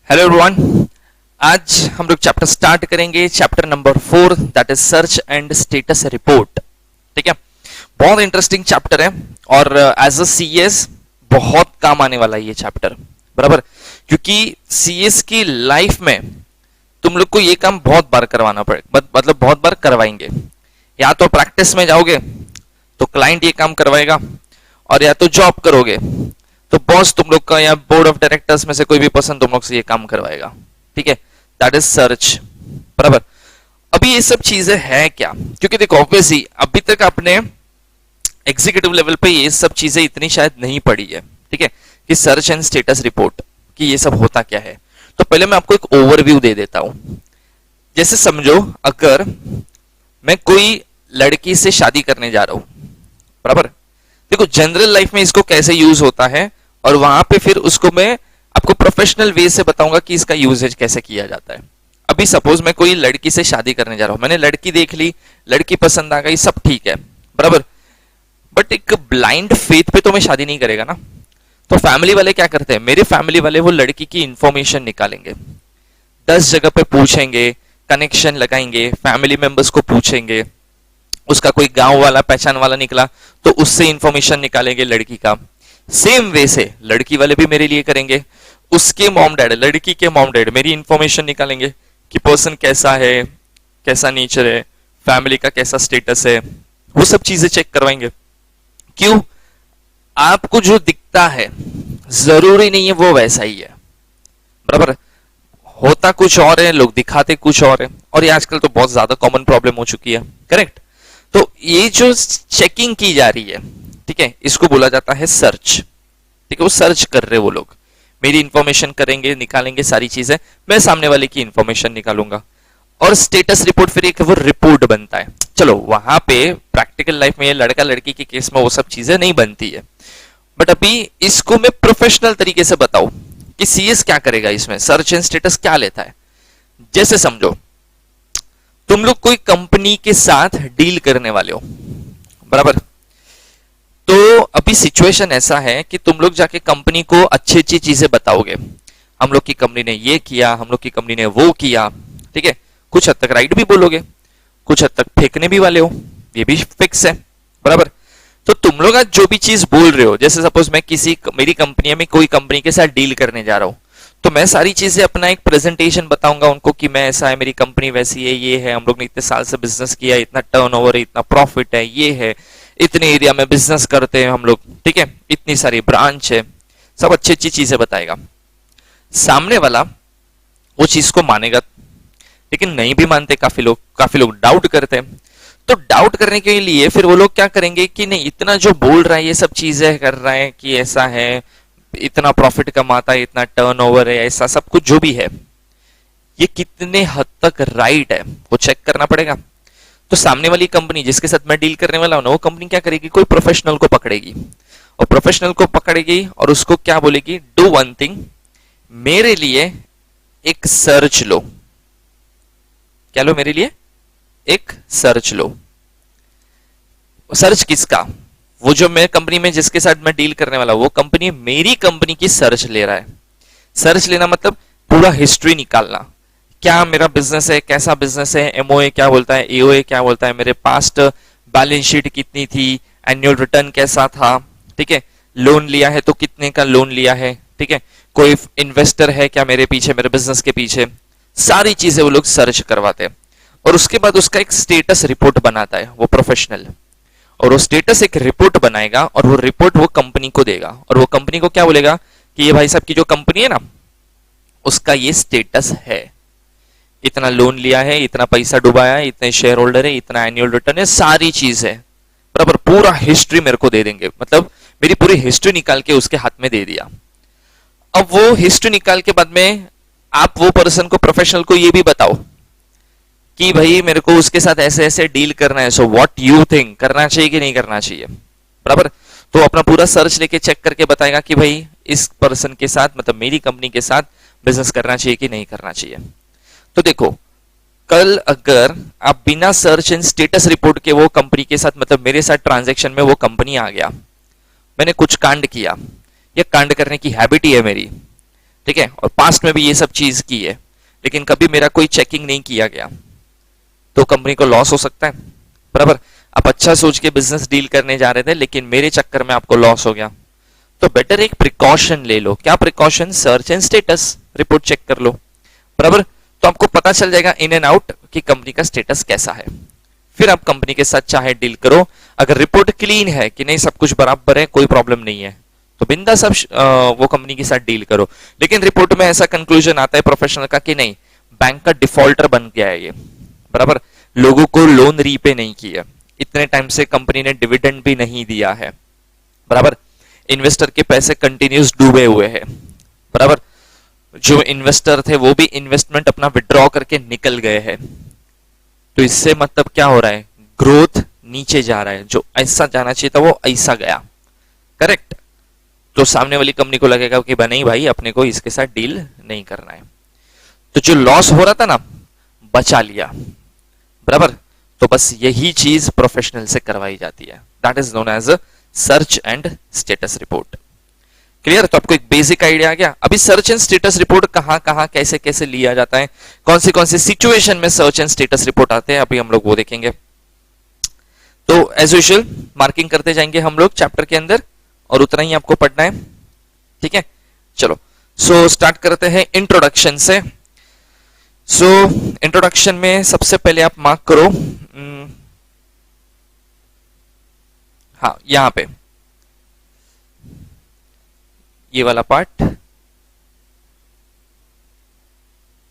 Hello everyone. आज हम लोग चैप्टर स्टार्ट करेंगे, chapter number 4, that is search and status report. ठीक है, बहुत इंटरेस्टिंग चैप्टर है और एज अ सीएस बहुत काम आने वाला है ये चैप्टर, बराबर। क्योंकि सीएस की लाइफ में तुम लोग को ये काम बहुत बार करवाना पड़ेगा, मतलब बहुत बार करवाएंगे। या तो प्रैक्टिस में जाओगे तो क्लाइंट ये काम करवाएगा, और या तो जॉब करोगे तो बॉस तुम लोग का या बोर्ड ऑफ डायरेक्टर्स में से कोई भी पर्सन तुम लोग से ये काम करवाएगा। ठीक है, दैट इज सर्च, बराबर। अभी ये सब चीजें है क्या? क्योंकि देखो ऑब्वियसली अभी तक आपने एग्जीक्यूटिव लेवल पे ये सब चीजें इतनी शायद नहीं पड़ी है। ठीक है, कि सर्च एंड स्टेटस रिपोर्ट कि ये सब होता क्या है। तो पहले मैं आपको एक ओवरव्यू दे देता हूं। जैसे समझो अगर मैं कोई लड़की से शादी करने जा रहा हूं, बराबर। देखो जनरल लाइफ में इसको कैसे यूज होता है और वहां पे फिर उसको मैं आपको प्रोफेशनल वे से बताऊंगा कि इसका यूजेज कैसे किया जाता है। अभी सपोज मैं कोई लड़की से शादी करने जा रहा हूं, मैंने लड़की देख ली, लड़की पसंद आ गई, सब ठीक है, बराबर। बट एक ब्लाइंड फेथ पे तो मैं शादी नहीं करेगा ना। तो फैमिली वाले क्या करते हैं, मेरे फैमिली वाले वो लड़की की इंफॉर्मेशन निकालेंगे, 10 जगह पे पूछेंगे, कनेक्शन लगाएंगे, फैमिली मेंबर्स को पूछेंगे, उसका कोई गांव वाला पहचान वाला निकला तो उससे इंफॉर्मेशन निकालेंगे लड़की का। सेम वे से लड़की वाले भी मेरे लिए करेंगे, उसके मॉम डैड, लड़की के मॉम डैड मेरी इंफॉर्मेशन निकालेंगे कि पर्सन कैसा है, कैसा नेचर है, फैमिली का कैसा स्टेटस है, वो सब चीजें चेक करवाएंगे। क्यों? आपको जो दिखता है जरूरी नहीं है वो वैसा ही है, बराबर। होता कुछ और है, लोग दिखाते कुछ और है, और ये आजकल तो बहुत ज्यादा कॉमन प्रॉब्लम हो चुकी है, करेक्ट। तो ये जो चेकिंग की जा रही है, ठीक है, इसको बोला जाता है सर्च। ठीक है, वो सर्च कर रहे वो लोग, मेरी इंफॉर्मेशन करेंगे, निकालेंगे सारी चीजें, मैं सामने वाले की इंफॉर्मेशन निकालूंगा। और स्टेटस रिपोर्ट फिर एक वो रिपोर्ट बनता है। चलो वहां पे प्रैक्टिकल लाइफ में लड़का लड़की के केस में वो सब चीजें नहीं बनती है, बट अभी इसको मैं प्रोफेशनल तरीके से बताऊं कि सीएस क्या करेगा इसमें, सर्च एंड स्टेटस क्या लेता है। जैसे समझो तुम लोग कोई कंपनी के साथ डील करने वाले हो, बराबर। तो अभी सिचुएशन ऐसा है कि तुम लोग जाके कंपनी को अच्छी अच्छी चीजें बताओगे, हम लोग की कंपनी ने ये किया, हम लोग की कंपनी ने वो किया। ठीक है, कुछ हद तक राइट भी बोलोगे, कुछ हद तक फेंकने भी वाले हो, ये भी फिक्स है, बराबर। तो तुम लोग आज जो भी चीज बोल रहे हो, जैसे सपोज मैं मेरी कंपनी में कोई कंपनी के साथ डील करने जा रहा हूं, तो मैं सारी चीजें अपना एक प्रेजेंटेशन बताऊंगा उनको कि मैं ऐसा है, मेरी कंपनी वैसी है, ये है, हम लोग ने इतने साल से बिजनेस किया, इतना टर्नओवर है, इतना प्रॉफिट है, ये है, इतने एरिया में बिजनेस करते हैं हम लोग, ठीक है, इतनी सारी ब्रांच है, सब अच्छी अच्छी चीजें बताएगा। सामने वाला वो चीज को मानेगा, लेकिन नहीं भी मानते काफी लोग डाउट करते हैं। तो डाउट करने के लिए फिर वो लोग क्या करेंगे कि नहीं, इतना जो बोल रहा है, ये सब चीजें कर रहा है कि ऐसा है, इतना प्रॉफिट कमाता है, इतना टर्नओवर है, ऐसा सब कुछ जो भी है, ये कितने हद तक राइट है वो चेक करना पड़ेगा। तो सामने वाली कंपनी जिसके साथ मैं डील करने वाला हूं ना, वो कंपनी क्या करेगी, कोई प्रोफेशनल को पकड़ेगी, और प्रोफेशनल को पकड़ेगी और उसको क्या बोलेगी, डू वन थिंग, मेरे लिए एक सर्च लो। क्या लो? मेरे लिए एक सर्च लो। सर्च किसका? वो जो मैं कंपनी में जिसके साथ मैं डील करने वाला, वो कंपनी मेरी कंपनी की सर्च ले रहा है। सर्च लेना मतलब पूरा हिस्ट्री निकालना, क्या मेरा बिजनेस है, कैसा बिजनेस है, एमओए क्या बोलता है, एओए क्या बोलता है, मेरे पास्ट बैलेंस शीट कितनी थी, एनुअल रिटर्न कैसा था, ठीक है, लोन लिया है तो कितने का लोन लिया है, ठीक है, कोई इन्वेस्टर है क्या मेरे पीछे, मेरे बिजनेस के पीछे, सारी चीजें वो लोग सर्च करवाते हैं। और उसके बाद उसका एक स्टेटस रिपोर्ट बनाता है वो प्रोफेशनल, और वो स्टेटस एक रिपोर्ट बनाएगा और वो रिपोर्ट वो कंपनी को देगा, और वो कंपनी को क्या बोलेगा कि ये भाई साहब की जो कंपनी है ना, उसका ये स्टेटस है, इतना लोन लिया है, इतना पैसा डुबाया है, इतने शेयर होल्डर है, इतना एनुअल रिटर्न है, सारी चीज है, बराबर। पूरा हिस्ट्री मेरे को दे देंगे, मतलब मेरी पूरी हिस्ट्री निकाल के उसके हाथ में दे दिया। अब वो हिस्ट्री निकाल के बाद में आप वो पर्सन को, प्रोफेशनल को, ये भी बताओ कि भाई मेरे को उसके साथ ऐसे ऐसे डील करना है, सो व्हाट यू थिंक, करना चाहिए कि नहीं करना चाहिए, बराबर। तो अपना पूरा सर्च लेके चेक करके बताएगा कि भाई इस पर्सन के साथ, मतलब मेरी कंपनी के साथ बिजनेस करना चाहिए कि नहीं करना चाहिए। तो देखो कल अगर आप बिना सर्च एंड स्टेटस रिपोर्ट के वो कंपनी के साथ, मतलब मेरे साथ ट्रांजैक्शन में वो कंपनी आ गया, मैंने कुछ कांड किया, या कांड करने की हैबिट ही है मेरी, ठीक है, और पास्ट में भी ये सब चीज की है, लेकिन कभी मेरा कोई चेकिंग नहीं किया गया, तो कंपनी को लॉस हो सकता है। बराबर, आप अच्छा सोच के बिजनेस डील करने जा रहे थे, लेकिन मेरे चक्कर में आपको लॉस हो गया, तो बेटर एक प्रिकॉशन ले लो। क्या precaution? Search and status report check कर लो। बराबर, तो आपको पता चल जाएगा इन एंड आउट कि कंपनी का स्टेटस कैसा है। फिर आप कंपनी के साथ चाहे डील करो, अगर रिपोर्ट क्लीन है कि नहीं, सब कुछ बराबर है, कोई प्रॉब्लम नहीं है, तो बिंदास आप वो कंपनी के साथ डील करो। लेकिन रिपोर्ट में ऐसा कंक्लूजन आता है प्रोफेशनल का कि नहीं, बैंक का डिफॉल्टर बन गया है ये, बराबर, लोगों को लोन रीपे नहीं किया, इतने टाइम से कंपनी ने डिविडेंड भी नहीं दिया है, बराबर, इन्वेस्टर के पैसे कंटिन्यूस डूबे हुए हैं, बराबर, जो इन्वेस्टर थे वो भी इन्वेस्टमेंट अपना विड्रॉ करके निकल गए हैं। तो इससे मतलब क्या हो रहा है? ग्रोथ नीचे जा रहा है, जो ऐसा जाना चाहिए था वो ऐसा गया, करेक्ट। तो सामने वाली कंपनी को लगेगा कि नहीं भाई, अपने को इसके साथ डील नहीं करना है, तो जो लॉस हो रहा था ना, बचा लिया, बराबर। तो बस यही चीज प्रोफेशनल से करवाई जाती है, that is known as search and status report. Clear? तो आपको एक बेसिक आइडिया आ गया। अभी सर्च एंड स्टेटस रिपोर्ट कहां कहां कैसे कैसे लिया जाता है, कौन सी सिचुएशन में सर्च एंड स्टेटस रिपोर्ट आते हैं, अभी हम लोग वो देखेंगे। तो एज यूजुअल मार्किंग करते जाएंगे हम लोग चैप्टर के अंदर, और उतना ही आपको पढ़ना है, ठीक है। चलो, सो स्टार्ट करते हैं इंट्रोडक्शन से। सो इंट्रोडक्शन में सबसे पहले आप मार्क करो, हाँ यहां पे ये वाला पार्ट,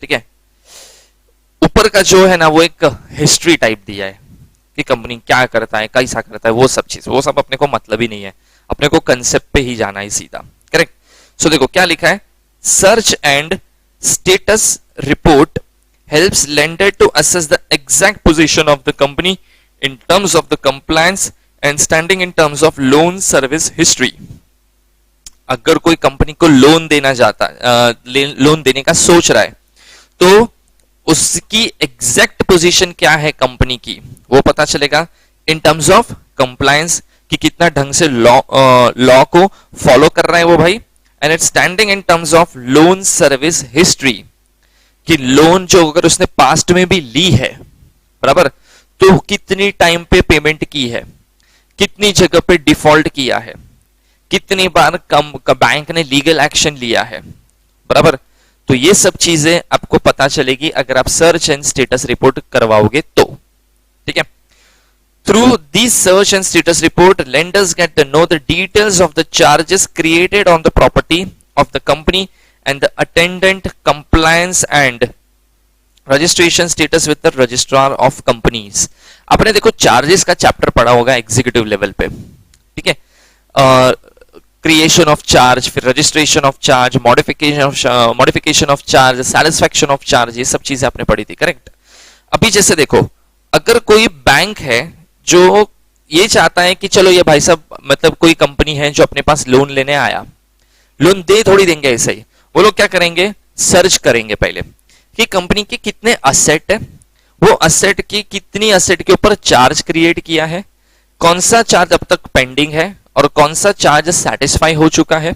ठीक है। ऊपर का जो है ना, वो एक हिस्ट्री टाइप दिया है कि कंपनी क्या करता है, कैसा करता है, वो सब चीज, वो सब अपने को मतलब ही नहीं है, अपने को कंसेप्ट पे ही जाना है सीधा, करेक्ट। सो देखो क्या लिखा है, search and status report helps lender to assess the exact position of the company in terms of the compliance and standing in terms of loan service history. अगर कोई कंपनी को लोन देना चाहता, लोन देने का सोच रहा है, तो उसकी एग्जैक्ट पोजीशन क्या है कंपनी की, वो पता चलेगा इन टर्म्स ऑफ कंप्लायंस, कि कितना ढंग से लॉ को फॉलो कर रहा है वो भाई, and it standing in terms of loan service history, कि लोन जो अगर उसने पास्ट में भी ली है, बराबर, तो कितनी टाइम पे पेमेंट की है, कितनी जगह पे डिफॉल्ट किया है, कितनी बार बैंक ने लीगल एक्शन लिया है, बराबर। तो ये सब चीजें आपको पता चलेगी अगर आप सर्च एंड स्टेटस रिपोर्ट करवाओगे तो, ठीक है। Through this search and status report lenders get to know the details of the charges created on the property of the company and the attendant compliance and registration status with the registrar of companies. आपने देखो charges का chapter पढ़ा होगा executive level पे, ठीक है। Creation of charge, फिर registration of charge, modification of charge, satisfaction of charge, ये सब चीजें आपने पढ़ी थी, करेक्ट। अभी जैसे देखो, अगर कोई बैंक है जो ये चाहता है कि चलो ये भाई साहब, मतलब कोई कंपनी है जो अपने पास लोन लेने आया, लोन दे थोड़ी देंगे ऐसे ही, वो लोग क्या करेंगे, सर्च करेंगे पहले कि कंपनी के कितने असेट है, वो असेट की कितनी असेट के ऊपर चार्ज क्रिएट किया है, कौन सा चार्ज अब तक पेंडिंग है और कौन सा चार्ज सेटिस्फाई हो चुका है,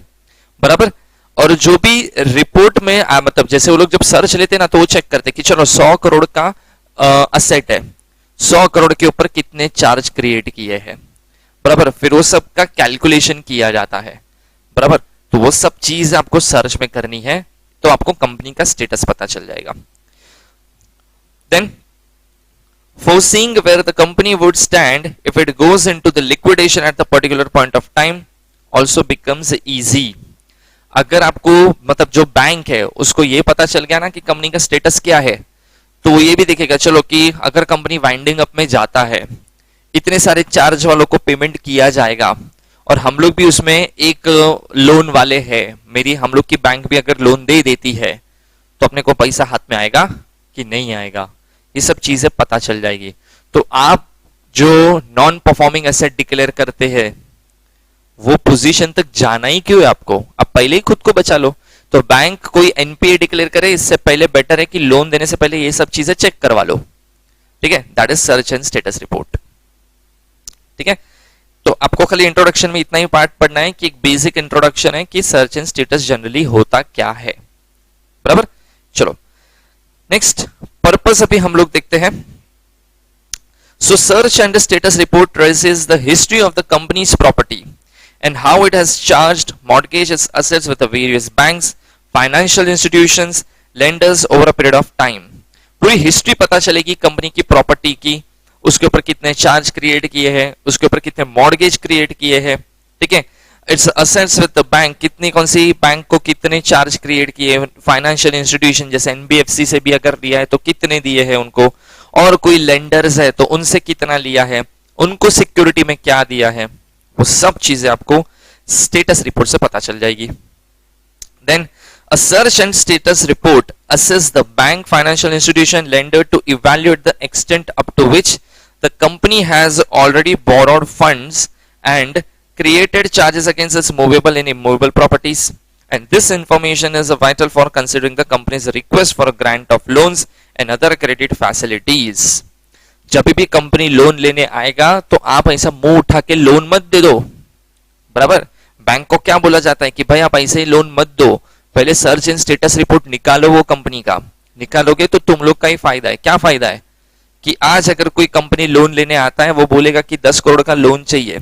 बराबर। और जो भी रिपोर्ट में मतलब जैसे वो लोग जब सर्च लेते ना, तो वो चेक करते कि चलो 100 करोड़ का असेट है, 100 करोड़ के ऊपर कितने चार्ज क्रिएट किए हैं, बराबर। फिर वो सब का कैलकुलेशन किया जाता है, बराबर। तो वो सब चीज आपको सर्च में करनी है, तो आपको कंपनी का स्टेटस पता चल जाएगा। Then foreseeing where the company would stand if it goes into the liquidation at the particular point of time also becomes easy। अगर आपको मतलब जो बैंक है उसको ये पता चल गया ना कि कंपनी का स्टेटस क्या है, तो वो ये भी देखेगा चलो कि अगर कंपनी वाइंडिंग अप में जाता है, इतने सारे चार्ज वालों को पेमेंट किया जाएगा, और हम लोग भी उसमें एक लोन वाले हैं, मेरी हम लोग की बैंक भी अगर लोन दे देती है, तो अपने को पैसा हाथ में आएगा कि नहीं आएगा, ये सब चीजें पता चल जाएगी। तो आप जो नॉन परफॉर्मिंग एसेट डिक्लेयर करते हैं, वो पोजीशन तक जाना ही क्यों है आपको, आप पहले ही खुद को बचा लो। तो बैंक कोई एनपीए डिक्लेयर करे इससे पहले बेटर है कि लोन देने से पहले ये सब चीजें चेक करवा लो, ठीक है। That is search and status report, ठीक है। तो आपको खाली इंट्रोडक्शन में इतना ही पार्ट पढ़ना है कि एक बेसिक इंट्रोडक्शन है कि सर्च एंड स्टेटस जनरली होता क्या है, बराबर। चलो नेक्स्ट पर्पस अभी हम लोग देखते हैं। So search and status report traces the history of the company's property and how it has charged mortgage its assets with the various banks, financial institutions, lenders over a period of time. पूरी history पता चलेगी company की property की, उसके ऊपर कितने charge create किए हैं, उसके ऊपर कितने मॉर्गेज क्रिएट किए हैं, ठीक है। It's assets with the bank, कितनी कौन सी बैंक को कितने चार्ज क्रिएट किए, फाइनेंशियल इंस्टीट्यूशन जैसे एनबीएफसी से भी अगर लिया है तो कितने दिए हैं उनको, और कोई लेंडर्स है तो उनसे कितना लिया है, उनको सिक्योरिटी में क्या दिया है, वो सब चीजें आपको स्टेटस रिपोर्ट से पता चल जाएगी। Then a search and status report assess the bank, financial institution, lender to evaluate the extent up to which the company has already borrowed funds and created charges against its movable and immovable properties, and this information is vital for considering the company's request for a grant of loans and other credit facilities. जब भी company loan लेने आएगा तो आप ऐसा मुंह उठा के लोन मत दे दो, बराबर। बैंक को क्या बोला जाता है कि भाई आप ऐसे ही लोन मत दो, पहले सर्च एंड स्टेटस रिपोर्ट निकालो, वो कंपनी का निकालोगे तो तुम लोग का ही फायदा है। क्या फायदा है कि आज अगर कोई कंपनी लोन लेने आता है वो बोलेगा कि 10 करोड़ का लोन चाहिए,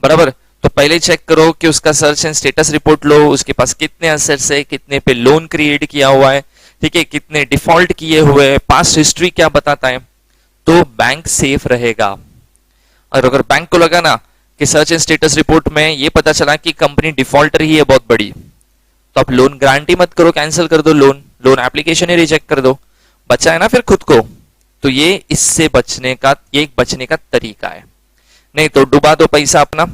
बराबर, तो पहले चेक करो कि उसका सर्च एंड स्टेटस रिपोर्ट लो, उसके पास कितने असेट्स है, कितने पे लोन क्रिएट किया हुआ है, ठीक है, कितने डिफॉल्ट किए हुए हैं, पास्ट हिस्ट्री क्या बताता है, तो बैंक सेफ रहेगा। और अगर बैंक को लगा ना कि सर्च एंड स्टेटस रिपोर्ट में ये पता चला कि कंपनी डिफॉल्टर ही है बहुत बड़ी, तो आप लोन गारंटी मत करो, कैंसिल कर दो, लोन एप्लीकेशन ही रिजेक्ट कर दो, बचा है ना फिर खुद को। तो ये इससे बचने का, ये एक बचने का तरीका है। नहीं तो डुबा दो पैसा अपना,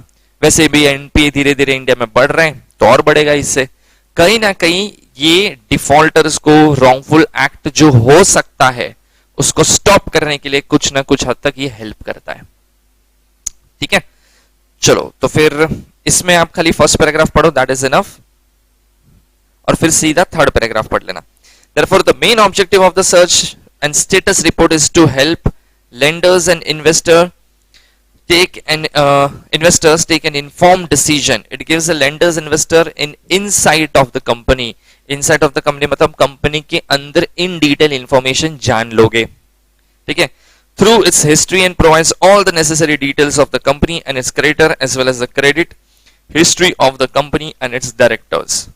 वैसे भी एनपीए धीरे धीरे इंडिया में बढ़ रहे हैं तो और बढ़ेगा इससे। कहीं ना कहीं ये डिफॉल्टर्स को रॉन्गफुल एक्ट जो हो सकता है उसको स्टॉप करने के लिए कुछ ना कुछ हद तक ये हेल्प करता है, ठीक है। चलो तो फिर इसमें आप खाली फर्स्ट पैराग्राफ पढ़ो, दैट इज इनफ, और फिर सीधा थर्ड पैराग्राफ पढ़ लेना। Therefore, the main objective of the search and status report is to help lenders and investors take an informed decision. It gives the lenders investor an insight of the company. Insight of the company मतलब company के अंदर in detail information जान लोगे, ठीक है, through its history, and provides all the necessary details of the company and its creditor as well as the credit history of the company and its directors.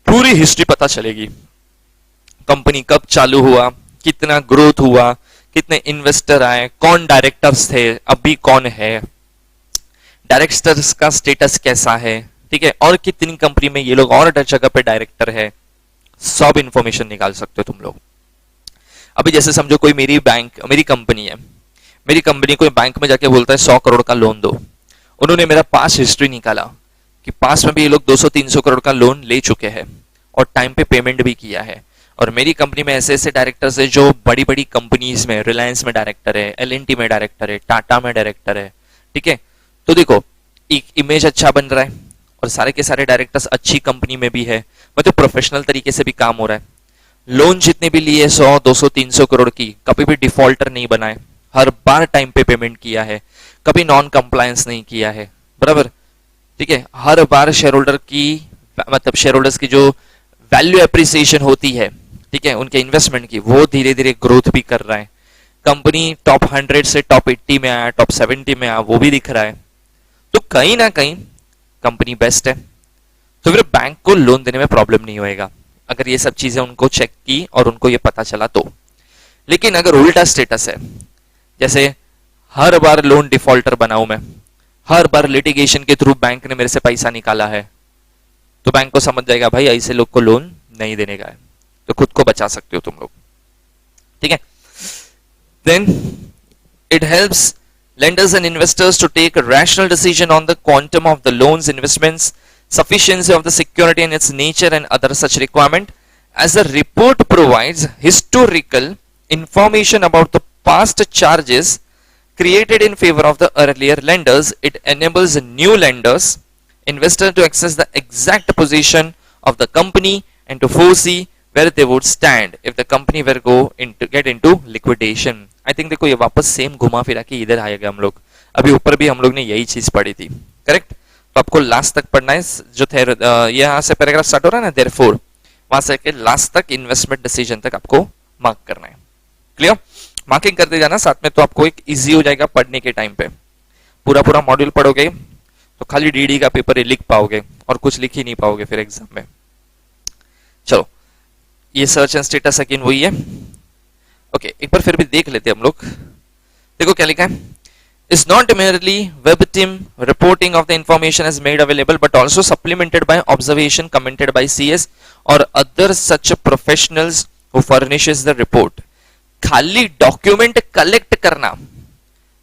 पूरी history पता चलेगी, company कब चालू हुआ, कितना ग्रोथ हुआ, कितने इन्वेस्टर आए, कौन डायरेक्टर्स थे, अभी कौन है, डायरेक्टर्स का स्टेटस कैसा है, ठीक है, और कितनी कंपनी में ये लोग और जगह पे डायरेक्टर है, सब इंफॉर्मेशन निकाल सकते हो तुम लोग। अभी जैसे समझो कोई मेरी कंपनी है, मेरी कंपनी कोई बैंक में जाके बोलता है 100 करोड़ का लोन दो, उन्होंने मेरा पास हिस्ट्री निकाला कि पास में भी ये लोग 200-300 करोड़ का लोन ले चुके हैं और टाइम पे पेमेंट भी किया है, और मेरी कंपनी में ऐसे ऐसे डायरेक्टर्स है जो बड़ी बड़ी कंपनीज में, रिलायंस में डायरेक्टर है, एलएनटी में डायरेक्टर है, टाटा में डायरेक्टर है, ठीक है। तो देखो एक इमेज अच्छा बन रहा है और सारे के सारे डायरेक्टर्स अच्छी कंपनी में भी है, मतलब प्रोफेशनल तरीके से भी काम हो रहा है। लोन जितने भी लिए 100, 200, 300 करोड़ की, कभी भी डिफॉल्टर नहीं बनाए, हर बार टाइम पे पेमेंट किया है, कभी नॉन कंप्लायंस नहीं किया है, बराबर, ठीक है। हर बार शेयर होल्डर की, मतलब शेयर होल्डर्स की जो वैल्यू एप्रिसिएशन होती है, ठीक है, उनके इन्वेस्टमेंट की, वो धीरे धीरे ग्रोथ भी कर रहा है। कंपनी टॉप 100 से टॉप 80 में आया, टॉप 70 में आया, वो भी दिख रहा है। तो कहीं ना कहीं कंपनी बेस्ट है, तो फिर बैंक को लोन देने में प्रॉब्लम नहीं होएगा अगर ये सब चीजें उनको चेक की और उनको ये पता चला तो। लेकिन अगर उल्टा स्टेटस है, जैसे हर बार लोन डिफॉल्टर बनाऊं मैं, हर बार लिटिगेशन के थ्रू बैंक ने मेरे से पैसा निकाला है, तो बैंक को समझ जाएगा भाई ऐसे लोग को लोन नहीं देने का है, तो खुद को बचा सकते हो तुम लोग, ठीक है। Then it helps lenders and investors to take a rational decision on the quantum of the loans, investments, sufficiency of the security and its nature and other such requirement. As the report provides historical information about the past charges created in favor of the earlier lenders, it enables new lenders, investors to access the exact position of the company and to foresee where they would stand if the company were get into liquidation. I think देखो ये वापस same घुमा फिरा के इधर आएगा हम लोग, अभी ऊपर भी हम लोग ने यही चीज पढ़ी थी, करेक्ट। तो आपको लास्ट तक पढ़ना है, जो यहाँ से पैराग्राफ स्टार्ट हो रहा है ना, देयरफॉर वहां से के लास्ट तक इन्वेस्टमेंट डिसीजन तक आपको मार्क करना है। क्लियर? मार्किंग करते जाना साथ में, तो आपको एक इजी हो जाएगा पढ़ने के टाइम पे। पूरा पूरा मॉड्यूल पढ़ोगे तो खाली डीडी का पेपर ही लिख पाओगे और कुछ लिख ही नहीं पाओगे फिर एग्जाम में। चलो, ये सर्च एंड स्टेटस अगेन वही है। ओके, एक बार फिर भी देख लेते हैं हम लोग। देखो क्या लिखा है, is not merely verbatim reporting of the information as made available but also supplemented by observation commented by CS or other such professionals who furnishes the report। खाली डॉक्यूमेंट कलेक्ट करना,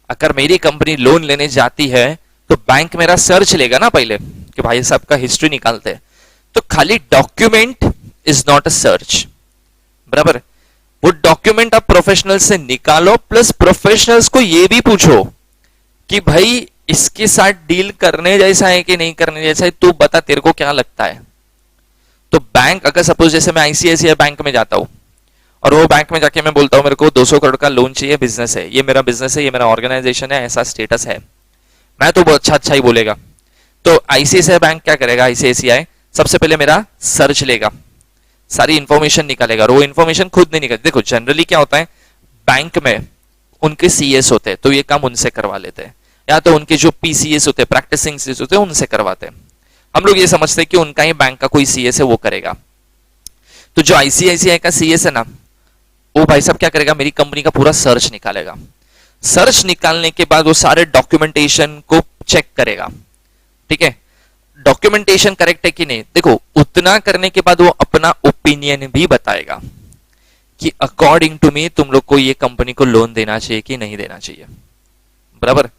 अगर मेरी कंपनी लोन लेने जाती है तो bank मेरा search लेगा ना पहले कि भाई साहब का हिस्ट्री निकालते हैं, तो खाली document is not a search, बराबर। वो डॉक्यूमेंट आप प्रोफेशनल से निकालो, प्लस प्रोफेशनल्स को ये भी पूछो कि भाई इसके साथ डील करने जैसा है कि नहीं करने जैसा है, तू बता तेरे को क्या लगता है। तो बैंक, अगर सपोज जैसे मैं आईसीआईसीआई बैंक में जाता हूं और वो बैंक में जाके मैं बोलता हूं मेरे को 200 करोड़ का लोन चाहिए, बिजनेस है, ये मेरा बिजनेस है, ये मेरा ऑर्गेनाइजेशन है, ऐसा स्टेटस है, मैं तो बहुत अच्छा ही बोलेगा। तो आईसीआईसीआई बैंक क्या करेगा, आईसीआईसीआई सबसे पहले मेरा सर्च लेगा, सारी इंफॉर्मेशन निकालेगा, और वो इंफॉर्मेशन खुद नहीं निकालते। देखो जनरली क्या होता है, बैंक में उनके सीएस होते हैं तो ये काम उनसे करवा लेते हैं, या तो उनके जो पीसीएस होते हैं, प्रैक्टिसिंग सीएस होते हैं, उनसे करवाते हैं। हम लोग ये समझते हैं कि उनका ही बैंक का कोई सीएस है वो करेगा। तो जो आईसीआईसीआई का सीएस है ना, वो भाई साहब क्या करेगा, मेरी कंपनी का पूरा सर्च निकालेगा। सर्च निकालने के बाद वो सारे डॉक्यूमेंटेशन को चेक करेगा, ठीक है, डॉक्यूमेंटेशन करेक्ट है कि नहीं। देखो उतना करने के बाद वो अपना ओपिनियन भी बताएगा कि अकॉर्डिंग टू मी तुम लोग को ये कंपनी को लोन देना चाहिए कि नहीं देना चाहिए, बराबर।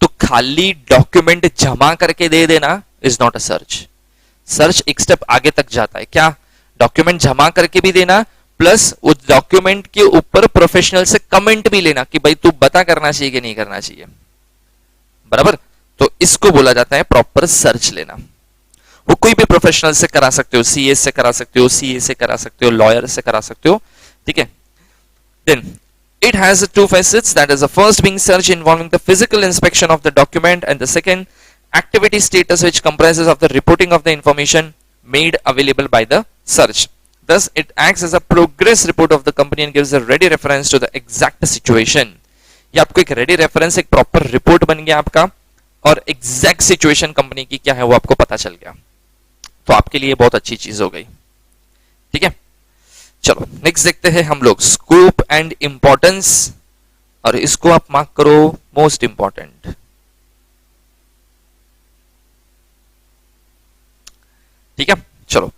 तो खाली डॉक्यूमेंट जमा करके दे देना is not a search. Search एक स्टेप आगे तक जाता है, क्या, डॉक्यूमेंट जमा करके भी देना, प्लस उस डॉक्यूमेंट के ऊपर प्रोफेशनल से कमेंट भी लेना कि भाई तू बता करना चाहिए कि नहीं करना चाहिए, बराबर। तो इसको बोला जाता है प्रॉपर सर्च लेना। वो कोई भी प्रोफेशनल से करा सकते हो, सीएस से करा सकते हो, सीए से करा सकते हो, लॉयर से करा सकते हो, ठीक है। Then it has two facets, that is the first being search involving the physical inspection of the document, and the second activity status, which comprises of the reporting of the information made available by the search. Thus it acts as a progress report of the company and gives a ready reference to the exact situation। ये आपको एक ready reference, एक proper report बन गया आपका, और exact situation company की क्या है वो आपको पता चल गया। तो आपके लिए बहुत अच्छी चीज हो गई, ठीक है। चलो नेक्स्ट देखते हैं हम लोग स्कोप एंड इंपॉर्टेंस, और इसको आप मार्क करो मोस्ट इंपॉर्टेंट। ठीक है, चलो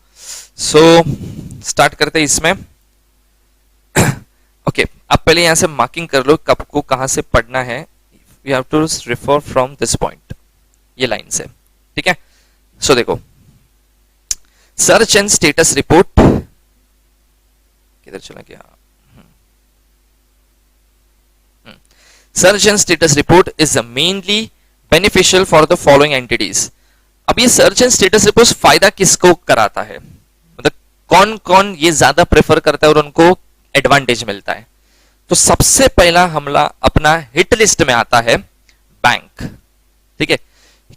सो स्टार्ट करते हैं इसमें। ओके, आप पहले यहां से मार्किंग कर लो कब को कहां से पढ़ना है। You have to refer from this point, ये लाइन से, ठीक है। सो देखो, सर्च एंड स्टेटस रिपोर्ट किधर चला गया, search and status report is mainly beneficial for the following entities. अब ये सर्च एंड स्टेटस रिपोर्ट फायदा किसको कराता है, मतलब कौन कौन ये ज्यादा प्रेफर करता है और उनको एडवांटेज मिलता है। तो सबसे पहला हमला अपना हिट लिस्ट में आता है बैंक, ठीक है,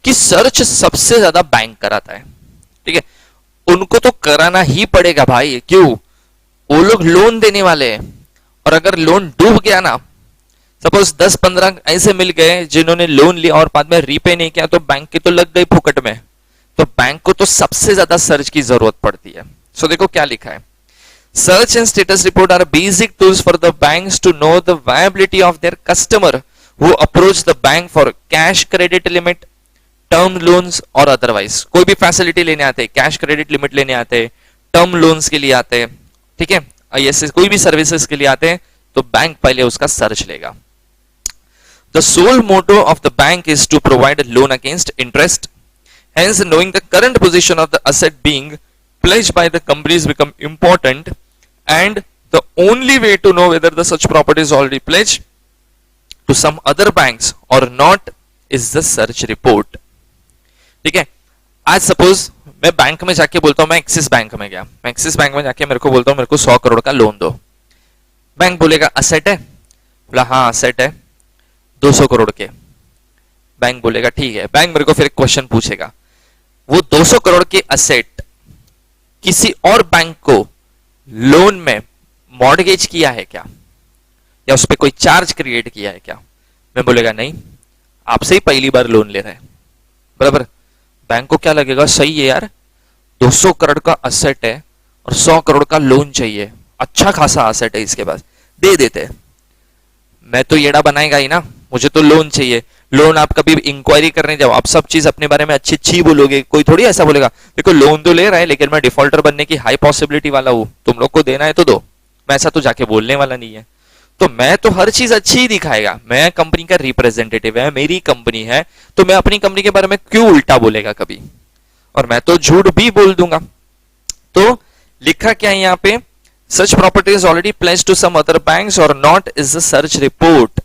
कि सर्च सबसे ज्यादा बैंक कराता है, ठीक है। उनको तो कराना ही पड़ेगा भाई, क्यों, वो लोग लोन देने वाले हैं, और अगर लोन डूब गया ना, सपोज 10-15 ऐसे मिल गए जिन्होंने लोन लिया और बाद में रीपे नहीं किया, तो बैंक की तो लग गई फुकट में, तो बैंक को तो सबसे ज्यादा सर्च की जरूरत पड़ती है। सो देखो क्या लिखा है, search and status report are basic tools for the banks to know the viability of their customer who approach the bank for cash credit limit, term loans और अदरवाइज। कोई भी फैसिलिटी लेने आते हैं, कैश क्रेडिट लिमिट लेने आते हैं, term loans के लिए आते हैं, ठीक है, ऐसे कोई भी सर्विसेज के लिए आते हैं, तो बैंक पहले उसका सर्च लेगा। The sole motto of the bank is to provide a loan against interest. Hence, knowing the current position of the asset being pledged by the companies become important, and the only way to know whether the such property is already pledged to some other banks or not is the search report. ठीक है, आज suppose मैं bank में जाके बोलता हूं, मैं axis bank में गया, मैं एक्सिस बैंक में जाके मेरे को बोलता हूं मेरे को 100 करोड़ का लोन दो। बैंक बोलेगा असेट है, बोला हाँ असेट है 200 करोड़ के। बैंक बोलेगा ठीक है। बैंक मेरे को फिर एक क्वेश्चन पूछेगा, वो 200 करोड़ के असेट किसी और बैंक को लोन में मॉर्गेज किया है क्या, या उस पर कोई चार्ज क्रिएट किया है क्या? मैं बोलेगा नहीं, आपसे ही पहली बार लोन ले रहा है, बराबर। बैंक को क्या लगेगा, सही है यार, 200 करोड़ का असेट है और 100 करोड़ का लोन चाहिए, अच्छा खासा असेट है इसके पास, दे देते हैं। मैं तो येड़ा बनाएगा ही ना, मुझे तो लोन चाहिए। लोन आप कभी इंक्वायरी करने जाओ, आप सब चीज अपने बारे में अच्छी अच्छी बोलोगे, कोई थोड़ी ऐसा बोलेगा देखो लोन तो ले रहा है लेकिन मैं डिफॉल्टर बनने की हाई पॉसिबिलिटी वाला हूं, तुम लोग को देना है तो दो। मैं ऐसा तो जाके बोलने वाला नहीं है। तो मैं तो हर चीज अच्छी ही दिखाएगा, मैं कंपनी का रिप्रेजेंटेटिव है, मेरी कंपनी है, तो मैं अपनी कंपनी के बारे में क्यों उल्टा बोलेगा कभी, और मैं तो झूठ भी बोल दूंगा। तो लिखा क्या है यहाँ पे, such property is already placed to some other banks or not is the search report,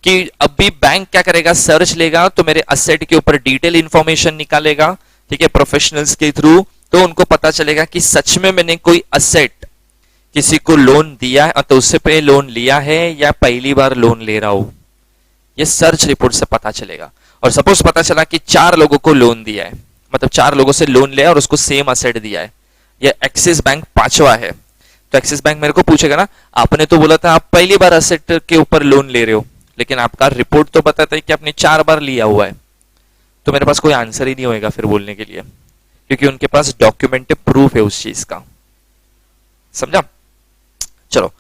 कि अभी बैंक क्या करेगा, सर्च लेगा तो मेरे असेट के ऊपर डिटेल इंफॉर्मेशन निकालेगा, ठीक है, प्रोफेशनल्स के थ्रू, तो उनको पता चलेगा कि सच में मैंने कोई असेट किसी को लोन दिया है तो उससे पे लोन लिया है या पहली बार लोन ले रहा हूं, ये सर्च रिपोर्ट से पता चलेगा। और सपोज पता चला कि 4 लोगों को लोन दिया है, मतलब 4 लोगों से लोन लिया और उसको सेम असेट दिया है, ये एक्सिस बैंक 5वां है, तो एक्सिस बैंक मेरे को पूछेगा ना, आपने तो बोला था आप पहली बार असेट के ऊपर लोन ले रहे हो, लेकिन आपका रिपोर्ट तो बताता है कि आपने 4 बार लिया हुआ है। तो मेरे पास कोई आंसर ही नहीं होएगा फिर बोलने के लिए, क्योंकि उनके पास डॉक्यूमेंटेड प्रूफ है उस चीज का, समझा? चलो,